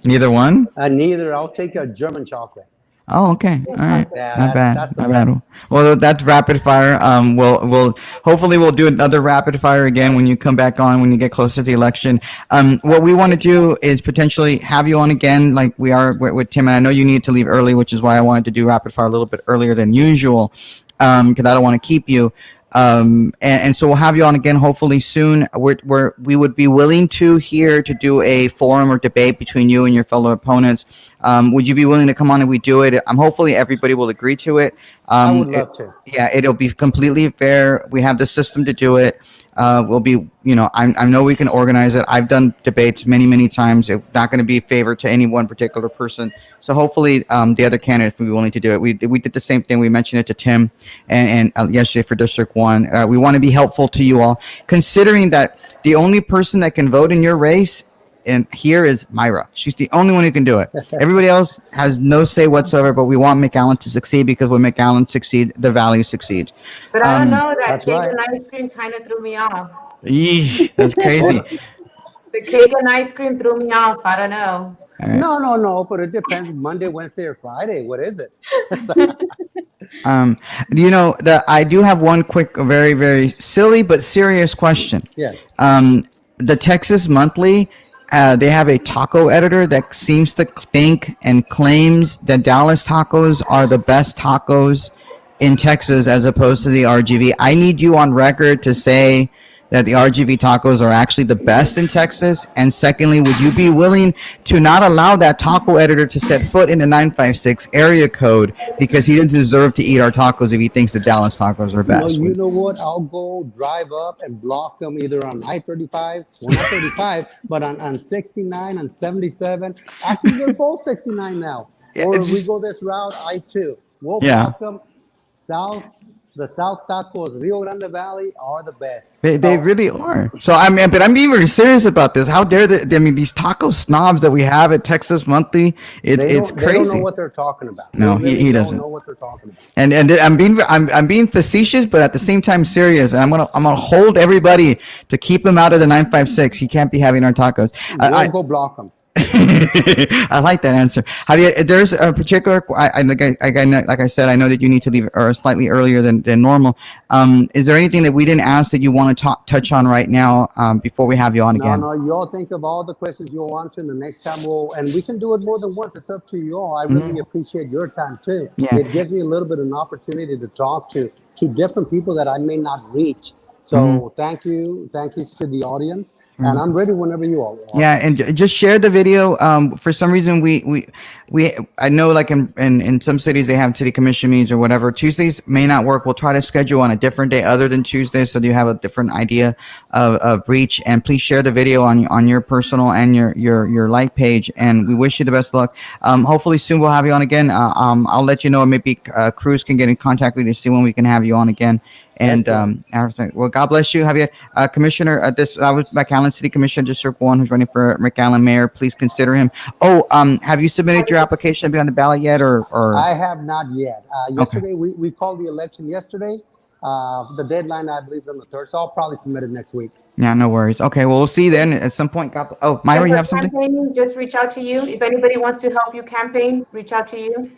Neither one. Neither. I'll take a German chocolate. Oh, okay. All right. Yeah, Not bad. that's the Not bad. best. Well, that's rapid fire. We'll hopefully we'll do another rapid fire again when you come back on when you get closer to the election. What we want to do is potentially have you on again, like we are with Tim. And I know you need to leave early, which is why I wanted to do rapid fire a little bit earlier than usual, because I don't want to keep you. And so we'll have you on again hopefully soon. We would be willing to do a forum or debate between you and your fellow opponents. Would you be willing to come on and we do it? Hopefully everybody will agree to it. I would love to. Yeah, it'll be completely fair. We have the system to do it. We'll be, I know we can organize it. I've done debates many, many times. It's not going to be a favor to any one particular person. So hopefully the other candidates will be willing to do it. We did the same thing. We mentioned it to Tim and yesterday for District 1. We want to be helpful to you all, considering that the only person that can vote in your race and here is Myra. She's the only one who can do it. Everybody else has no say whatsoever, but we want McAllen to succeed because when McAllen succeeds, the value succeeds. But I don't know, that That's cake right. and ice cream kind of threw me off. That's crazy. The cake and ice cream threw me off. I don't know. No, but it depends. Monday, Wednesday, or Friday. What is it? I do have one quick, very, very silly but serious question. Yes. The Texas Monthly, they have a taco editor that seems to think and claims that Dallas tacos are the best tacos in Texas as opposed to the RGV. I need you on record to say that the RGV tacos are actually the best in Texas. And secondly, would you be willing to not allow that taco editor to set foot in the 956 area code because he doesn't deserve to eat our tacos if he thinks the Dallas tacos are best? You know what? I'll go drive up and block them either on I-35, well, not 35, but on 69 and 77. Actually, they're both 69 now. Or if we go this route, I-2. We'll block them. The South tacos, Rio Grande Valley, are the best. They really are. So but I'm being very serious about this. How dare these taco snobs that we have at Texas Monthly? It's crazy. They don't know what they're talking about. No, he doesn't. Don't know what they're talking about. And I'm being facetious, but at the same time serious. And I'm gonna hold everybody to keep him out of the 956. He can't be having our tacos. We'll go block them. I like that answer. Javier, there's a particular, like I said, I know that you need to leave slightly earlier than normal. Is there anything that we didn't ask that you want to touch on right now before we have you on again? No, you all think of all the questions you'll want to, and the next time and we can do it more than once. It's up to you all. I really appreciate your time too. Yeah. It gives me a little bit of an opportunity to talk to different people that I may not reach. So thank you to the audience. And I'm ready whenever you all are. Yeah, and just share the video. For some reason, I know, like in some cities they have city commission meetings or whatever. Tuesdays may not work. We'll try to schedule on a different day other than Tuesdays, so you have a different idea of reach. And please share the video on your personal and your like page. And we wish you the best of luck. Hopefully soon we'll have you on again. I'll let you know. Maybe Cruz can get in contact with you to see when we can have you on again. And well, God bless you, Javier. Commissioner, I was McAllen City Commissioner District 1 who's running for McAllen Mayor. Please consider him. Have you submitted your application to be on the ballot yet, or? I have not yet. Yesterday, we called the election yesterday. The deadline, I believe, is on the 3rd, so I'll probably submit it next week. Yeah, no worries. Okay, well, we'll see you then at some point. Myra, you have something? Campaigning, just reach out to you. If anybody wants to help you campaign, reach out to you.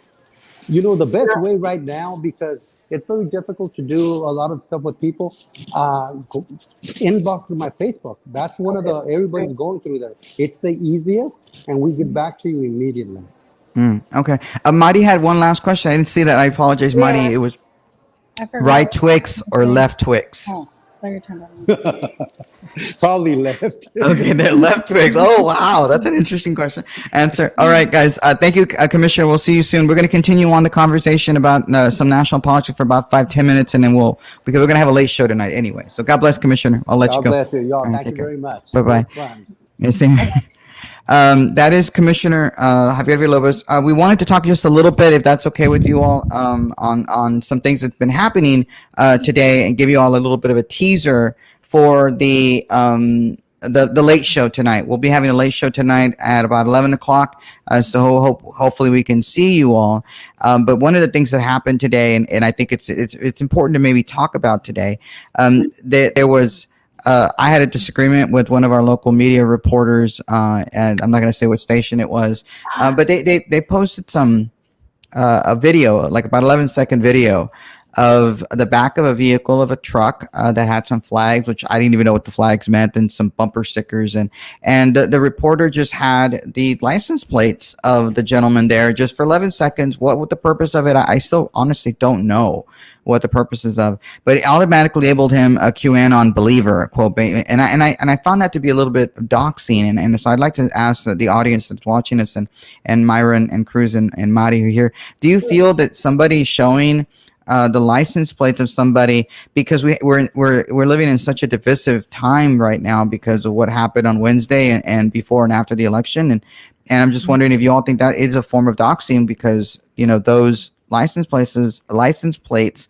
The best way right now, because it's very difficult to do a lot of stuff with people. Inbox through my Facebook. That's one of everybody's going through there. It's the easiest, and we get back to you immediately. Okay. Marty had one last question. I didn't see that. I apologize, Marty. It was right Twix or left Twix? Oh, let me turn that on. Probably left. Okay, they're left Twix. Oh, wow. That's an interesting answer. All right, guys. Thank you, Commissioner. We'll see you soon. We're going to continue on the conversation about some national politics for about 5-10 minutes, and then because we're going to have a late show tonight anyway. So God bless, Commissioner. I'll let you go. God bless you. Y'all, Right, thank you very much. Bye-bye. Yeah, same. That is Commissioner Javier Villalobos. We wanted to talk just a little bit, if that's okay with you all, on some things that's been happening today, and give you all a little bit of a teaser for the late show tonight. We'll be having a late show tonight at about 11 o'clock. So hopefully we can see you all. But one of the things that happened today, and I think it's important to maybe talk about today, there was. I had a disagreement with one of our local media reporters, and I'm not going to say what station it was, but they posted a video, like about 11-second video of the back of a vehicle of a truck that had some flags, which I didn't even know what the flags meant, and some bumper stickers, and the reporter just had the license plates of the gentleman there just for 11 seconds. What the purpose of it? I still honestly don't know what the purpose is of, but it automatically labeled him a QAnon believer, quote, and I found that to be a little bit doxing, and so I'd like to ask the audience that's watching us, and Myra and Cruz and Madi who are here, do you feel that somebody showing the license plate of somebody, because we're living in such a divisive time right now because of what happened on Wednesday and before and after the election, and I'm just wondering if you all think that is a form of doxing, because those license plates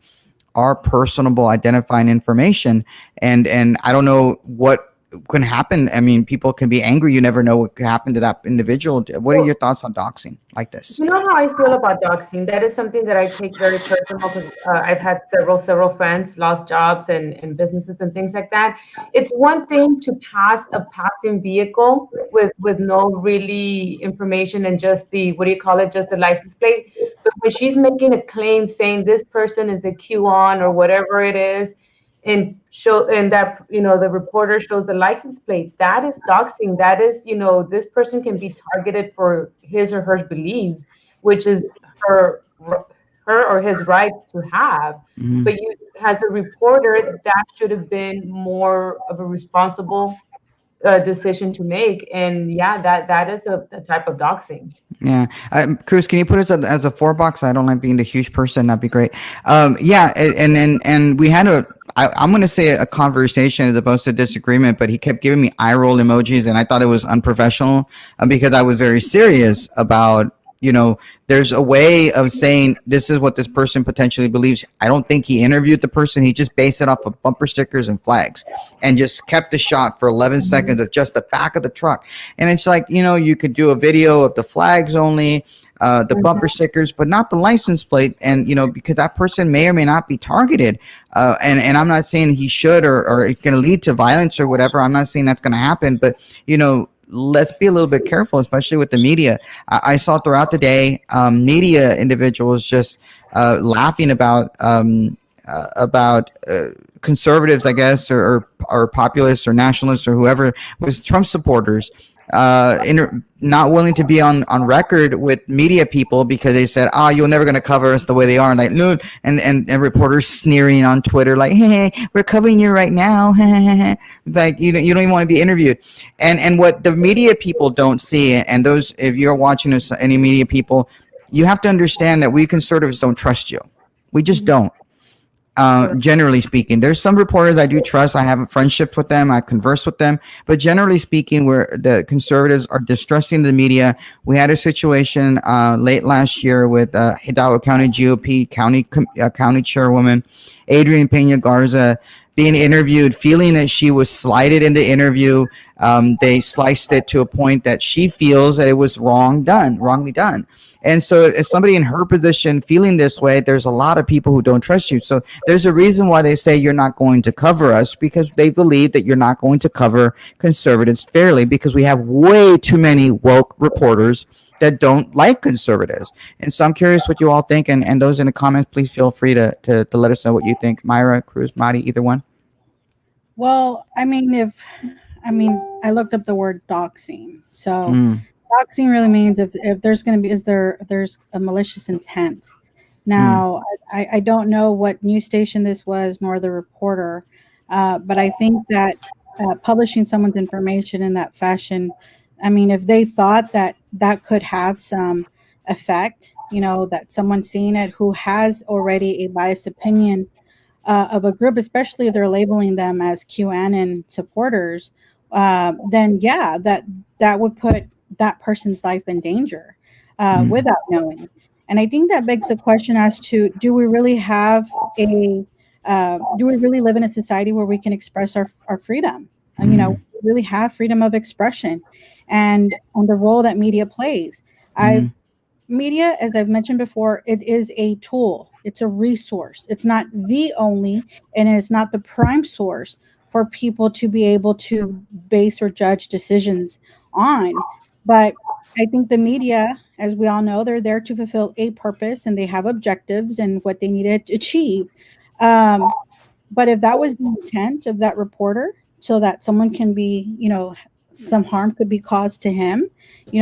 are personable identifying information, and I don't know what can happen. I mean, people can be angry. You never know what could happen to that individual. What are your thoughts on doxing like this? You know how I feel about doxing? That is something that I take very personal because I've had several friends lost jobs and businesses and things like that. It's one thing to pass a passing vehicle with no really information and just the, what do you call it, just the license plate. But when she's making a claim saying this person is a QAnon or whatever it is, and that the reporter shows the license plate, that is doxing. That is, this person can be targeted for his or her beliefs, which is her or his right to have. Mhm. But you, as a reporter, that should have been more of a responsible decision to make. And yeah, that is a type of doxing. Yeah, Cruz, can you put us as a 4 box? I don't like being the huge person. That'd be great. Yeah, and we had I'm going to say a conversation as opposed to disagreement, but he kept giving me eye roll emojis, and I thought it was unprofessional because I was very serious about, there's a way of saying this is what this person potentially believes. I don't think he interviewed the person. He just based it off of bumper stickers and flags and just kept the shot for 11 seconds of just the back of the truck. And it's like, you could do a video of the flags only, the bumper stickers, but not the license plate. And, because that person may or may not be targeted. And I'm not saying he should or it's going to lead to violence or whatever. I'm not saying that's going to happen, but, let's be a little bit careful, especially with the media. I saw throughout the day, media individuals just laughing about conservatives, I guess, or populists or nationalists or whoever was Trump supporters, not willing to be on record with media people because they said, you're never going to cover us the way they are. And like, no, and reporters sneering on Twitter, like, hey, we're covering you right now. Like, you don't even want to be interviewed. And what the media people don't see, and those, if you're watching this, any media people, you have to understand that we conservatives don't trust you. We just don't. Generally speaking, there's some reporters I do trust. I have a friendship with them. I converse with them. But generally speaking, where the conservatives are distrusting the media. We had a situation late last year with Hidalgo County GOP county chairwoman Adrian Pena Garza being interviewed, feeling that she was slighted in the interview. They sliced it to a point that she feels that it was wrongly done. And so if somebody in her position feeling this way, there's a lot of people who don't trust you. So there's a reason why they say you're not going to cover us, because they believe that you're not going to cover conservatives fairly, because we have way too many woke reporters that don't like conservatives. And so I'm curious what you all think. And those in the comments, please feel free to let us know what you think. Myra, Cruz, Madi, either one. Well, I I looked up the word doxing. So doxing really means if there's going to be, if there's a malicious intent. Now, I don't know what news station this was, nor the reporter, but I think that publishing someone's information in that fashion, if they thought that that could have some effect, that someone seeing it who has already a biased opinion of a group, especially if they're labeling them as QAnon supporters, then yeah, that would put that person's life in danger without knowing. And I think that begs the question as to, do we really live in a society where we can express our freedom? And, we really have freedom of expression, and the role that media plays. Media, as I've mentioned before, it is a tool. It's a resource. It's not the only, and it's not the prime source for people to be able to base or judge decisions on. But I think the media, as we all know, they're there to fulfill a purpose, and they have objectives and what they need to achieve. But if that was the intent of that reporter, so that someone can be, some harm could be caused to him,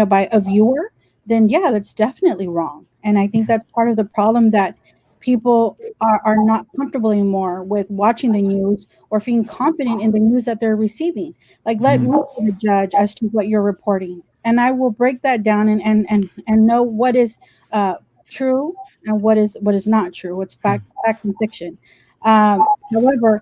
by a viewer, then yeah, that's definitely wrong. And I think that's part of the problem, that people are not comfortable anymore with watching the news or feeling confident in the news that they're receiving. Like, let me be the judge as to what you're reporting, and I will break that down and know what is true and what is not true, what's fact and fiction. However,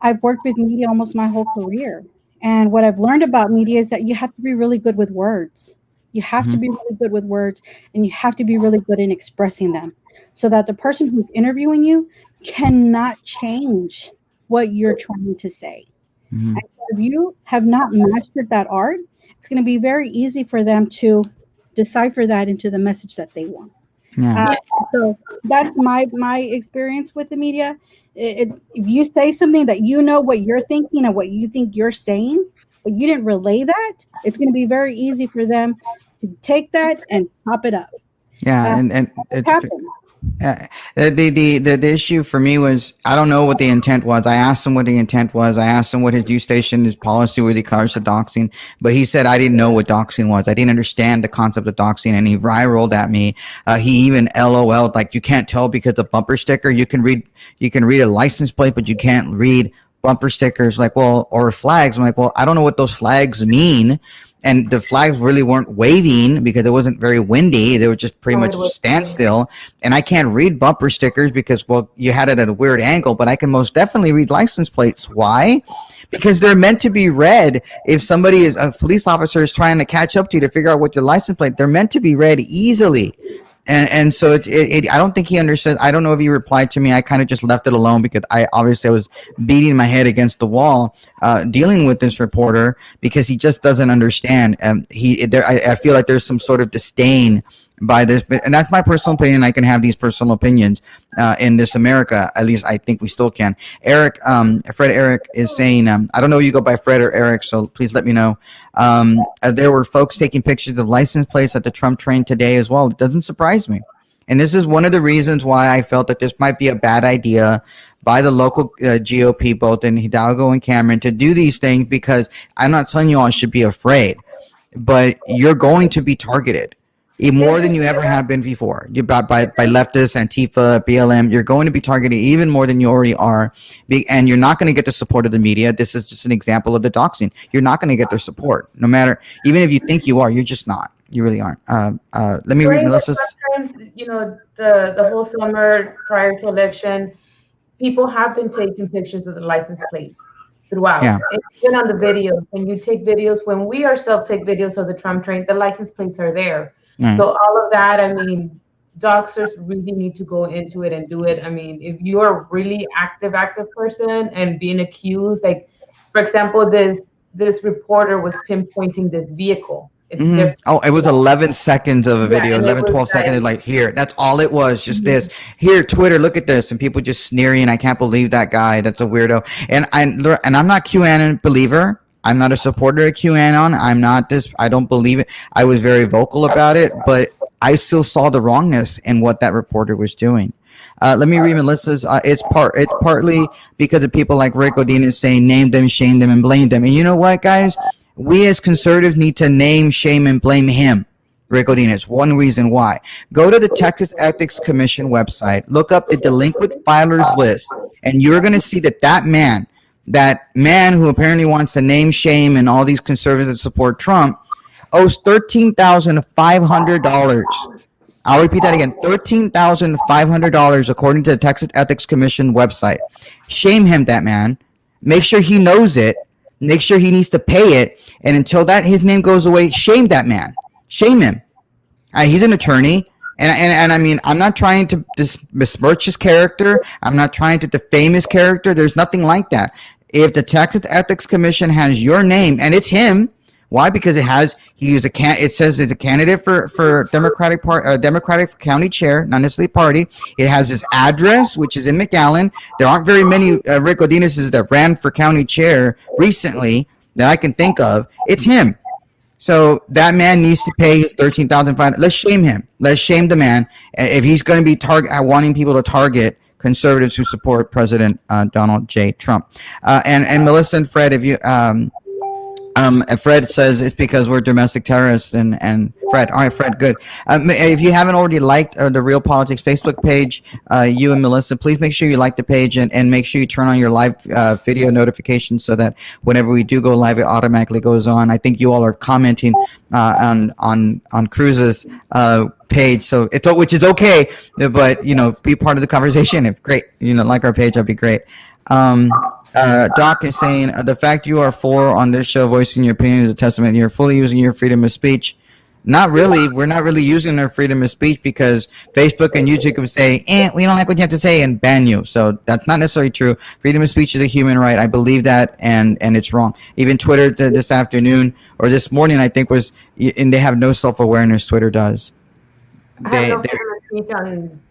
I've worked with media almost my whole career. And what I've learned about media is that you have to be really good with words. You have to Mhm. be really good with words, and you have to be really good in expressing them so that the person who's interviewing you cannot change what you're trying to say. Mhm. And if you have not mastered that art, it's going to be very easy for them to decipher that into the message that they want. Yeah. Uh, so that's my experience with the media. If you say something that you know what you're thinking and what you think you're saying, but you didn't relay that, it's going to be very easy for them to take that and pop it up. Yeah, and It's it's happened. uh, the issue for me was I don't know what the intent was. I asked him what the intent was. I asked him what his news station, his policy with regards to doxing, but he said I didn't know what doxing was. I didn't understand the concept of doxing, and he rolled at me. He even LOL'd like you can't tell because the bumper sticker. You can read a license plate, but you can't read bumper stickers. Like well, or flags. I'm like well, I don't know what those flags mean. And the flags really weren't waving because it wasn't very windy. They were just pretty Oh, much it was standstill. And I can't read bumper stickers because, well, you had it at a weird angle, but I can most definitely read license plates. Why? Because they're meant to be read. If somebody is a police officer is trying to catch up to you to figure out what your license plate, they're meant to be read easily. And so I don't think he understood. I don't know if he replied to me. I kind of just left it alone because I was beating my head against the wall, dealing with this reporter because he just doesn't understand. I feel like there's some sort of disdain by this, and that's my personal opinion. I can have these personal opinions in this America. At least I think we still can. Fred Eric is saying, I don't know if you go by Fred or Eric, so please let me know. There were folks taking pictures of license plates at the Trump train today as well. It doesn't surprise me. And this is one of the reasons why I felt that this might be a bad idea by the local GOP, both in Hidalgo and Cameron, to do these things because I'm not telling you all should be afraid, but you're going to be targeted more than you ever have been before. By leftists, Antifa, BLM, you're going to be targeted even more than you already are. And you're not going to get the support of the media. This is just an example of the doxing. You're not going to get their support, no matter, even if you think you are, you're just not. You really aren't. Let me read during the Melissa's. conference, the whole summer prior to election, people have been taking pictures of the license plate throughout. Yeah. It's been on the videos. When you take videos, when we ourselves take videos of the Trump train, the license plates are there. Right. So all of that, I mean, doxers really need to go into it and do it. I mean, if you're a really active person and being accused, like for example, this reporter was pinpointing this vehicle. It's different. Oh, it was 11 seconds of a video, and it 11, was 12 seconds. like- Like, here, that's all it was, just this. Here, Twitter, look at this. And people just sneering. I can't believe that guy. That's a weirdo. And I'm not QAnon believer. I'm not a supporter of QAnon. I don't believe it. I was very vocal about it, but I still saw the wrongness in what that reporter was doing. Let me read Melissa's. It's partly because of people like Rick Godinez saying name them, shame them, and blame them. And you know what, guys? We as conservatives need to name, shame, and blame him, Rick Godinez. One reason why. Go to the Texas Ethics Commission website, look up the delinquent filers list, and you're going to see that man who apparently wants to name, shame, and all these conservatives that support Trump owes $13,500. I'll repeat that again, $13,500 according to the Texas Ethics Commission website. Shame him, that man. Make sure he knows it. Make sure he needs to pay it. And until his name goes away, shame that man. Shame him. He's an attorney. And I mean, I'm not trying to besmirch his character. I'm not trying to defame his character. There's nothing like that. If the Texas Ethics Commission has your name, and it's him, why? Because it says it's a candidate for Democratic county chair, not necessarily party. It has his address, which is in McAllen. There aren't very many Rick Godinez's that ran for county chair recently that I can think of. It's him. So that man needs to pay his $13,500. Let's shame him. Let's shame the man. If he's going to be wanting people to target conservatives who support President Donald J. Trump. And Melissa and Fred, if you Fred says it's because we're domestic terrorists, and Fred, all right, Fred, good. If you haven't already liked the Real Politics Facebook page, you and Melissa, please make sure you like the page and make sure you turn on your live video notifications so that whenever we do go live, it automatically goes on. I think you all are commenting on Cruz's page, so which is okay, but be part of the conversation. If great, like our page, that'd be great. Doc is saying the fact you are for on this show voicing your opinion is a testament. You're fully using your freedom of speech. Not really. We're not really using our freedom of speech because Facebook and YouTube can say, we don't like what you have to say and ban you. So that's not necessarily true. Freedom of speech is a human right. I believe that, and it's wrong. Even Twitter this afternoon or this morning, I think and they have no self-awareness. Twitter does. I have no freedom of speech on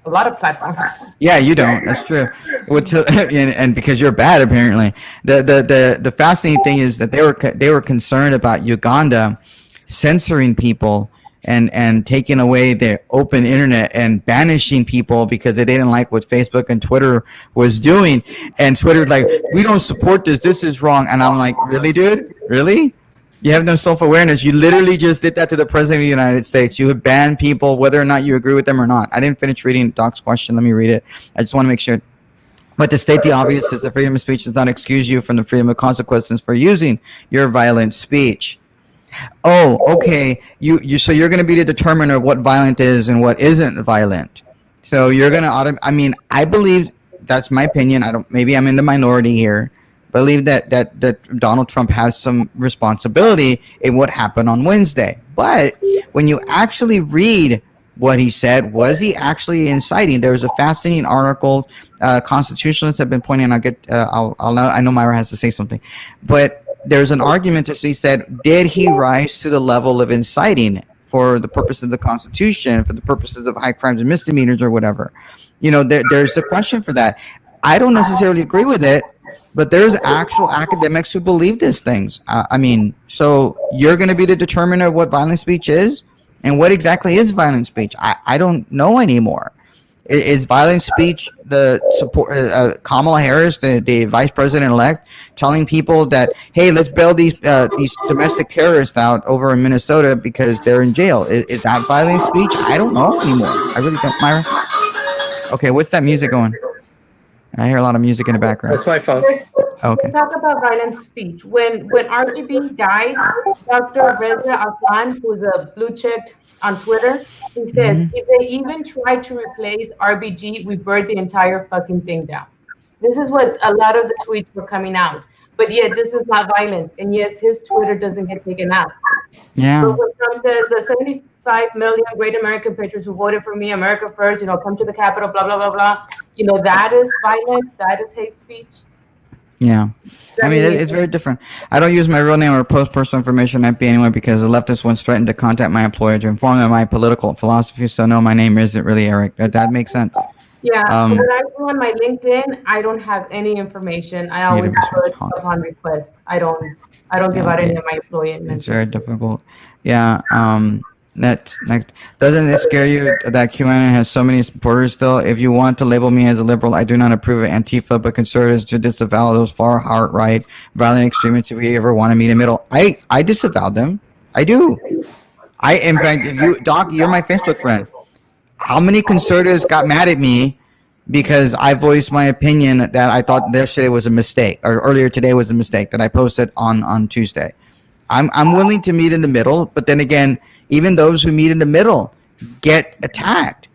a lot of platforms. Yeah, you don't. That's true. And because you're bad, apparently. The fascinating thing is that they were concerned about Uganda censoring people and taking away the open internet and banishing people because they didn't like what Facebook and Twitter was doing. And Twitter's like, we don't support this. This is wrong. And I'm like, really, dude? Really? You have no self-awareness. You literally just did that to the president of the United States. You have banned people whether or not you agree with them or not. I didn't finish reading Doc's question. Let me read it. I just want to make sure. But to state the obvious is that freedom of speech does not excuse you from the freedom of consequences for using your violent speech. Oh, okay. So you're going to be the determiner of what violent is and what isn't violent. So you're going to I believe, that's my opinion. Maybe I'm in the minority here. Believe that Donald Trump has some responsibility in what happened on Wednesday. But when you actually read what he said, was he actually inciting? There was a fascinating article. Constitutionalists have been pointing. I know Myra has to say something, but there's an argument that he said, did he rise to the level of inciting for the purpose of the Constitution, for the purposes of high crimes and misdemeanors or whatever? There's a question for that. I don't necessarily agree with it. But there's actual academics who believe these things. So you're going to be the determiner of what violent speech is? And what exactly is violent speech? I don't know anymore. Is violent speech the support Kamala Harris, the vice president-elect, telling people that, hey, let's bail these domestic terrorists out over in Minnesota because they're in jail? Is that violent speech? I don't know anymore. I really don't. Myra? Okay, what's that music going? I hear a lot of music in the background. That's my phone. Okay. Talk about violent speech. When RGB died, Dr. Reza Aslan, who's a blue check on Twitter, he says, if they even try to replace RBG, we burn the entire fucking thing down. This is what a lot of the tweets were coming out. But yet, this is not violence. And yes, his Twitter doesn't get taken out. Yeah. But when Trump says the 75 million great American patriots who voted for me, America first, come to the Capitol, blah, blah, blah, blah. That is violence. That is hate speech. Yeah. It's very different. I don't use my real name or post personal information on FB anywhere because the leftist once threatened to contact my employer to inform them of my political philosophy. So no, my name isn't really Eric. That makes sense. Yeah. So when I go on my LinkedIn, I don't have any information. I always put upon request. I don't give out any of my employee information. It's very difficult. Yeah. Next. Doesn't it scare you that QAnon has so many supporters still? If you want to label me as a liberal, I do not approve of Antifa, but conservatives should disavow those far right, violent extremists if you ever want to meet in the middle. I disavow them. I do. In fact, if Doc, you're my Facebook friend. How many conservatives got mad at me because I voiced my opinion that I thought yesterday was a mistake, or earlier today was a mistake that I posted on Tuesday? I'm willing to meet in the middle, but then again, even those who meet in the middle get attacked.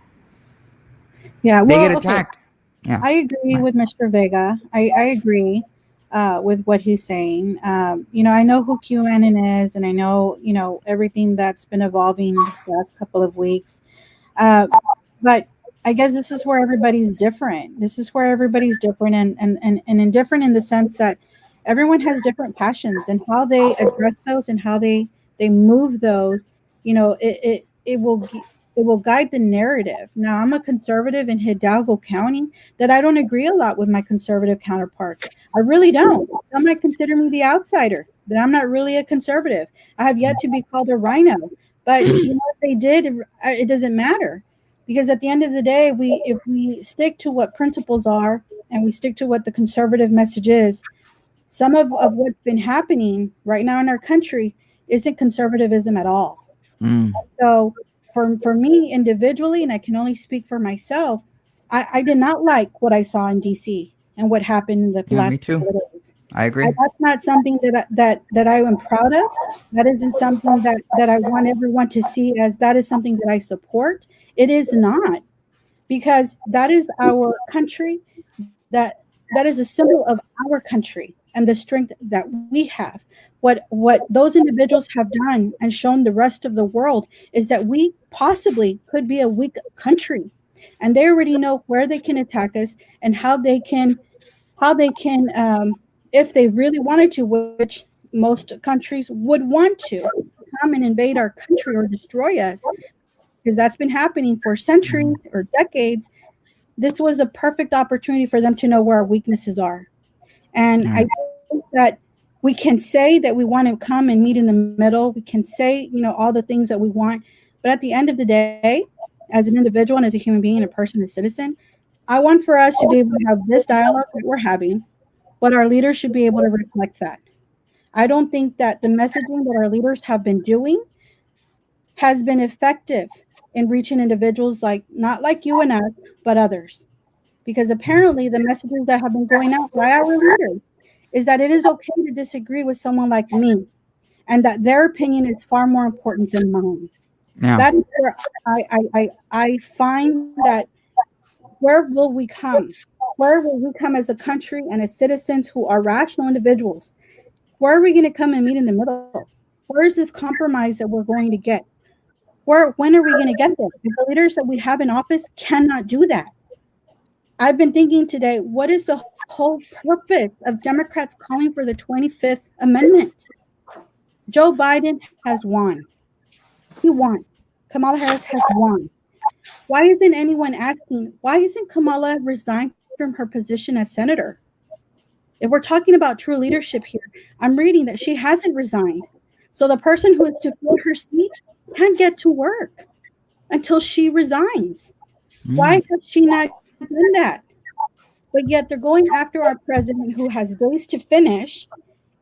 Yeah, they get attacked. Okay. Yeah, I agree with Mr. Vega. I agree with what he's saying. I know who QAnon is, and I know everything that's been evolving this last couple of weeks. But I guess this is where everybody's different. This is where everybody's different, and different in the sense that everyone has different passions, and how they address those and how they move those. It will guide the narrative. Now, I'm a conservative in Hidalgo County that I don't agree a lot with my conservative counterparts. I really don't. Some might consider me the outsider, that I'm not really a conservative. I have yet to be called a rhino. But if they did, it doesn't matter. Because at the end of the day, if we stick to what principles are and we stick to what the conservative message is, Some of what's been happening right now in our country isn't conservatism at all. Mm. So for me individually, and I can only speak for myself, I did not like what I saw in DC and what happened in the Yeah, me last too. couple of days. I agree. That's not something that I am proud of. That isn't something that I want everyone to see as that is something that I support. It is not, because that is our country. That is a symbol of our country and the strength that we have. What those individuals have done and shown the rest of the world is that we possibly could be a weak country, and they already know where they can attack us and how they can, if they really wanted to, which most countries would want to come and invade our country or destroy us, because that's been happening for centuries or decades. This was a perfect opportunity for them to know where our weaknesses are. And Yeah. I think that we can say that we want to come and meet in the middle. We can say, all the things that we want. But at the end of the day, as an individual and as a human being, a person, a citizen, I want for us to be able to have this dialogue that we're having, but our leaders should be able to reflect that. I don't think that the messaging that our leaders have been doing has been effective in reaching individuals like not like you and us, but others. Because apparently the messages that have been going out by our leaders is that it is okay to disagree with someone like me and that their opinion is far more important than mine. Yeah. That is where I find that where will we come? Where will we come as a country and as citizens who are rational individuals? Where are we going to come and meet in the middle? Where is this compromise that we're going to get? When are we going to get there? The leaders that we have in office cannot do that. I've been thinking today, what is the whole purpose of Democrats calling for the 25th Amendment? Joe Biden has won. He won. Kamala Harris has won. Why isn't anyone asking, why isn't Kamala resigned from her position as senator? If we're talking about true leadership here, I'm reading that she hasn't resigned. So the person who is to fill her seat can't get to work until she resigns. Why has she not done that? But yet they're going after our president who has days to finish,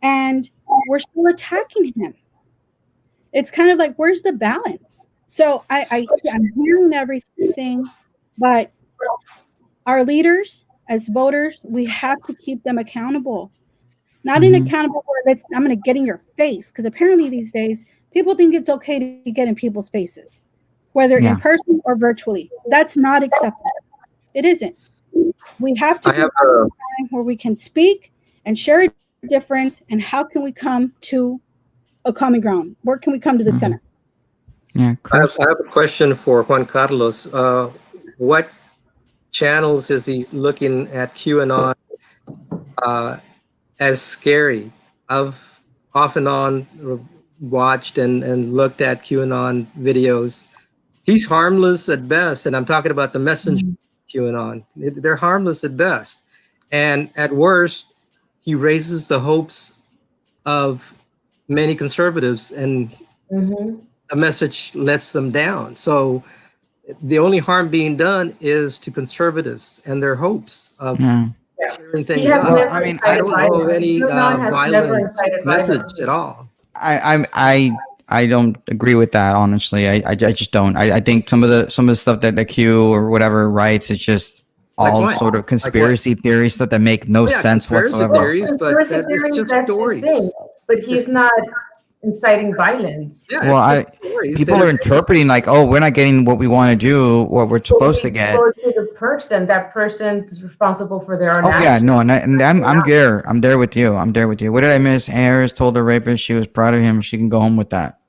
and we're still attacking him. It's kind of like, where's the balance? So I'm hearing everything, but our leaders as voters, we have to keep them accountable. Not accountable where I'm going to get in your face, because apparently these days people think it's okay to get in people's faces, whether in person or virtually. That's not acceptable. It isn't. We have to have a time where we can speak and share a difference, and how can we come to a common ground? Where can we come to the center? Yeah, I have a question for Juan Carlos. What channels is he looking at QAnon as scary? I've off and on watched and looked at QAnon videos. He's harmless at best, and I'm talking about the messenger QAnon. They're harmless at best, and at worst, he raises the hopes of many conservatives, and a message lets them down. So the only harm being done is to conservatives and their hopes of clearing things up. Well, I mean, I don't know of any violent message at all. I don't agree with that, honestly. I just don't. I think some of the stuff that the Q or whatever writes is just all sort of conspiracy theory stuff that make no sense whatsoever. Theories, but it's just stories. But he's not inciting violence. Yeah, well, people are interpreting like, oh, we're not getting what we want to do, what we're supposed to get. To the person, that person is responsible for their own Oh actions. yeah, no, and I'm there. I'm there with you. I'm there with you. What did I miss? Harris told the rapist she was proud of him. She can go home with that.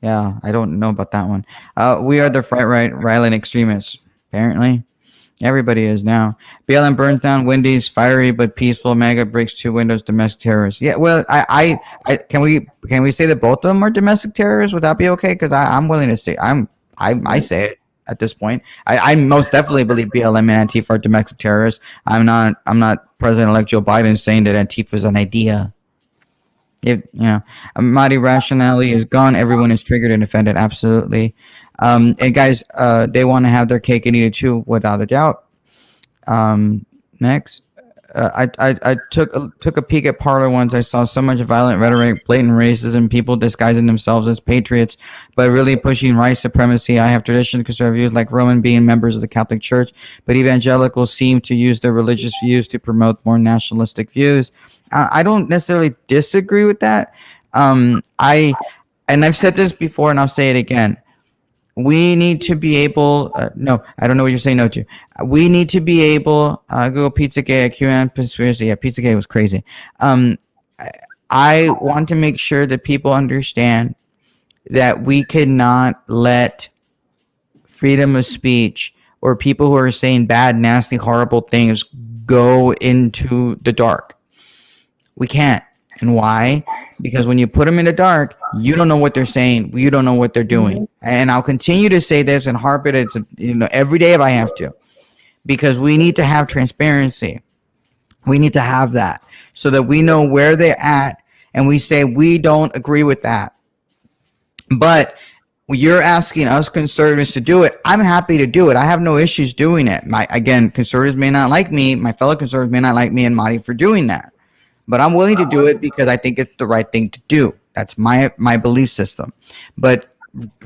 Yeah, I don't know about that one. We are the right violent extremists. Apparently, everybody is now. BLM burns down Wendy's, fiery but peaceful. MAGA breaks 2 windows. Domestic terrorists. Yeah, well, I can we say that both of them are domestic terrorists? Would that be okay? Because I'm willing to say I say it at this point. I most definitely believe BLM and Antifa are domestic terrorists. I'm not President-elect Joe Biden saying that Antifa is an idea. Mighty rationality is gone. Everyone is triggered and offended. Absolutely. And guys, they want to have their cake and eat it too, without a doubt. Next, I took a peek at Parlor once. I saw so much violent rhetoric, blatant racism, people disguising themselves as patriots, but really pushing white supremacy. I have traditional conservative views like Roman being members of the Catholic Church, but evangelicals seem to use their religious views to promote more nationalistic views. I don't necessarily disagree with that. And I've said this before, and I'll say it again. We need to be able, no, I don't know what you're saying no to. We need to be able, Google Pizzagate, QAnon conspiracy. Yeah, Pizzagate was crazy. I want to make sure that people understand that we cannot let freedom of speech or people who are saying bad, nasty, horrible things go into the dark. We can't. And why? Because when you put them in the dark, you don't know what they're saying. You don't know what they're doing. And I'll continue to say this and harp it, every day if I have to, because we need to have transparency. We need to have that so that we know where they're at, and we say we don't agree with that. But you're asking us conservatives to do it. I'm happy to do it. I have no issues doing it. Again, conservatives may not like me. My fellow conservatives may not like me and Marty for doing that. But I'm willing to do it because I think it's the right thing to do. That's my belief system. But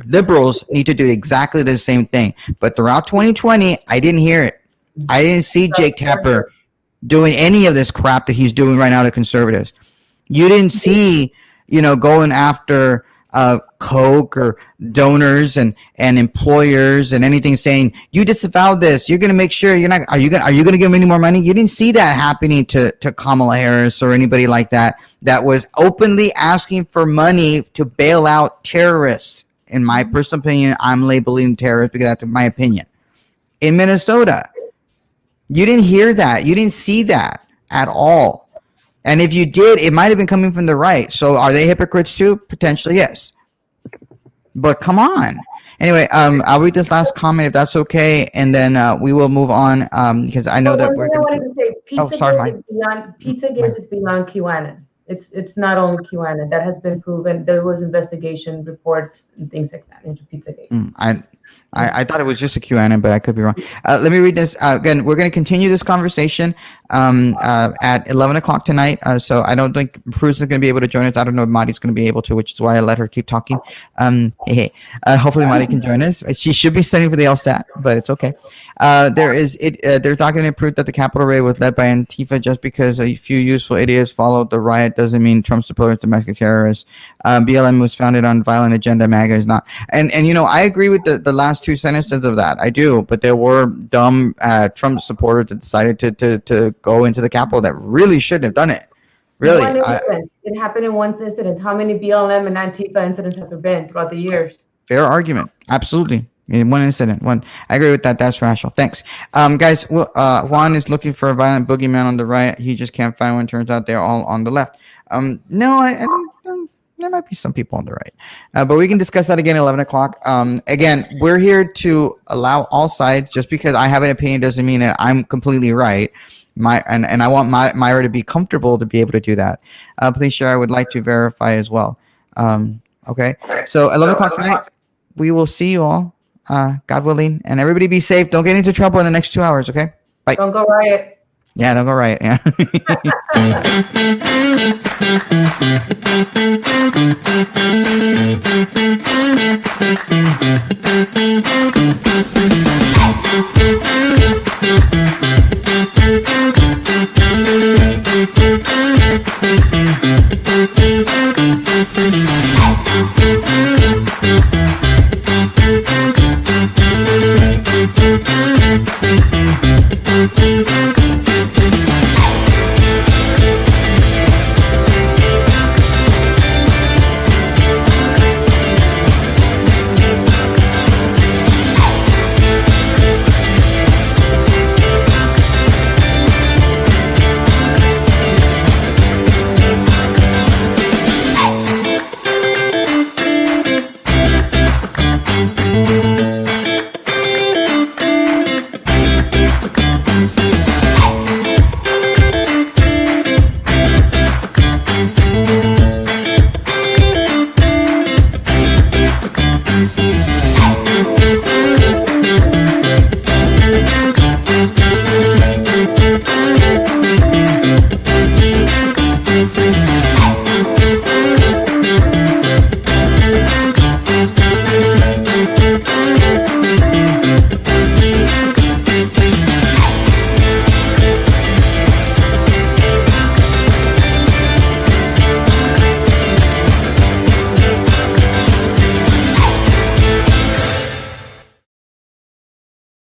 liberals need to do exactly the same thing. But throughout 2020, I didn't hear it. I didn't see Jake Tapper doing any of this crap that he's doing right now to conservatives. You didn't see, going after Coke or donors and employers and anything, saying you disavowed this. You're going to make sure you're not. Are you going to give them any more money? You didn't see that happening to Kamala Harris or anybody like that was openly asking for money to bail out terrorists. In my personal opinion, I'm labeling terrorists because that's my opinion. In Minnesota, you didn't hear that. You didn't see that at all. And if you did, it might have been coming from the right. So are they hypocrites too? Potentially, yes. But come on. Anyway, I'll read this last comment if that's okay, and then we will move on because I know that we're going to say Pizzagate is beyond QAnon. It's not only QAnon. That has been proven. There was investigation reports and things like that into Pizzagate. I thought it was just a QAnon, but I could be wrong. Let me read this. Again, we're going to continue this conversation at 11 o'clock tonight. So I don't think Cruz is going to be able to join us. I don't know if Mari's going to be able to, which is why I let her keep talking. Hopefully Mari can join us. She should be studying for the LSAT, but it's okay. There's documented proof that the Capitol raid was led by Antifa. Just because a few useful idiots followed the riot doesn't mean Trump supporters domestic terrorists. BLM was founded on violent agenda. MAGA is not. And I agree with the last two sentences of that. I do. But there were dumb Trump supporters that decided to go into the Capitol that really shouldn't have done it. Really. It happened in one incident. How many BLM and Antifa incidents have there been throughout the years? Fair argument. Absolutely. In one incident. I agree with that. That's rational. Thanks. Guys, Juan is looking for a violent boogeyman on the right. He just can't find one. Turns out they're all on the left. No, there might be some people on the right. But we can discuss that again at 11 o'clock. Again, we're here to allow all sides. Just because I have an opinion doesn't mean that I'm completely right. And I want Myra to be comfortable to be able to do that. Please share. I would like to verify as well. Okay. So 11 o'clock tonight, we will see you all. God willing, and everybody be safe. Don't get into trouble in the next 2 hours, okay? Bye. Don't go riot. Yeah, don't go riot. Yeah.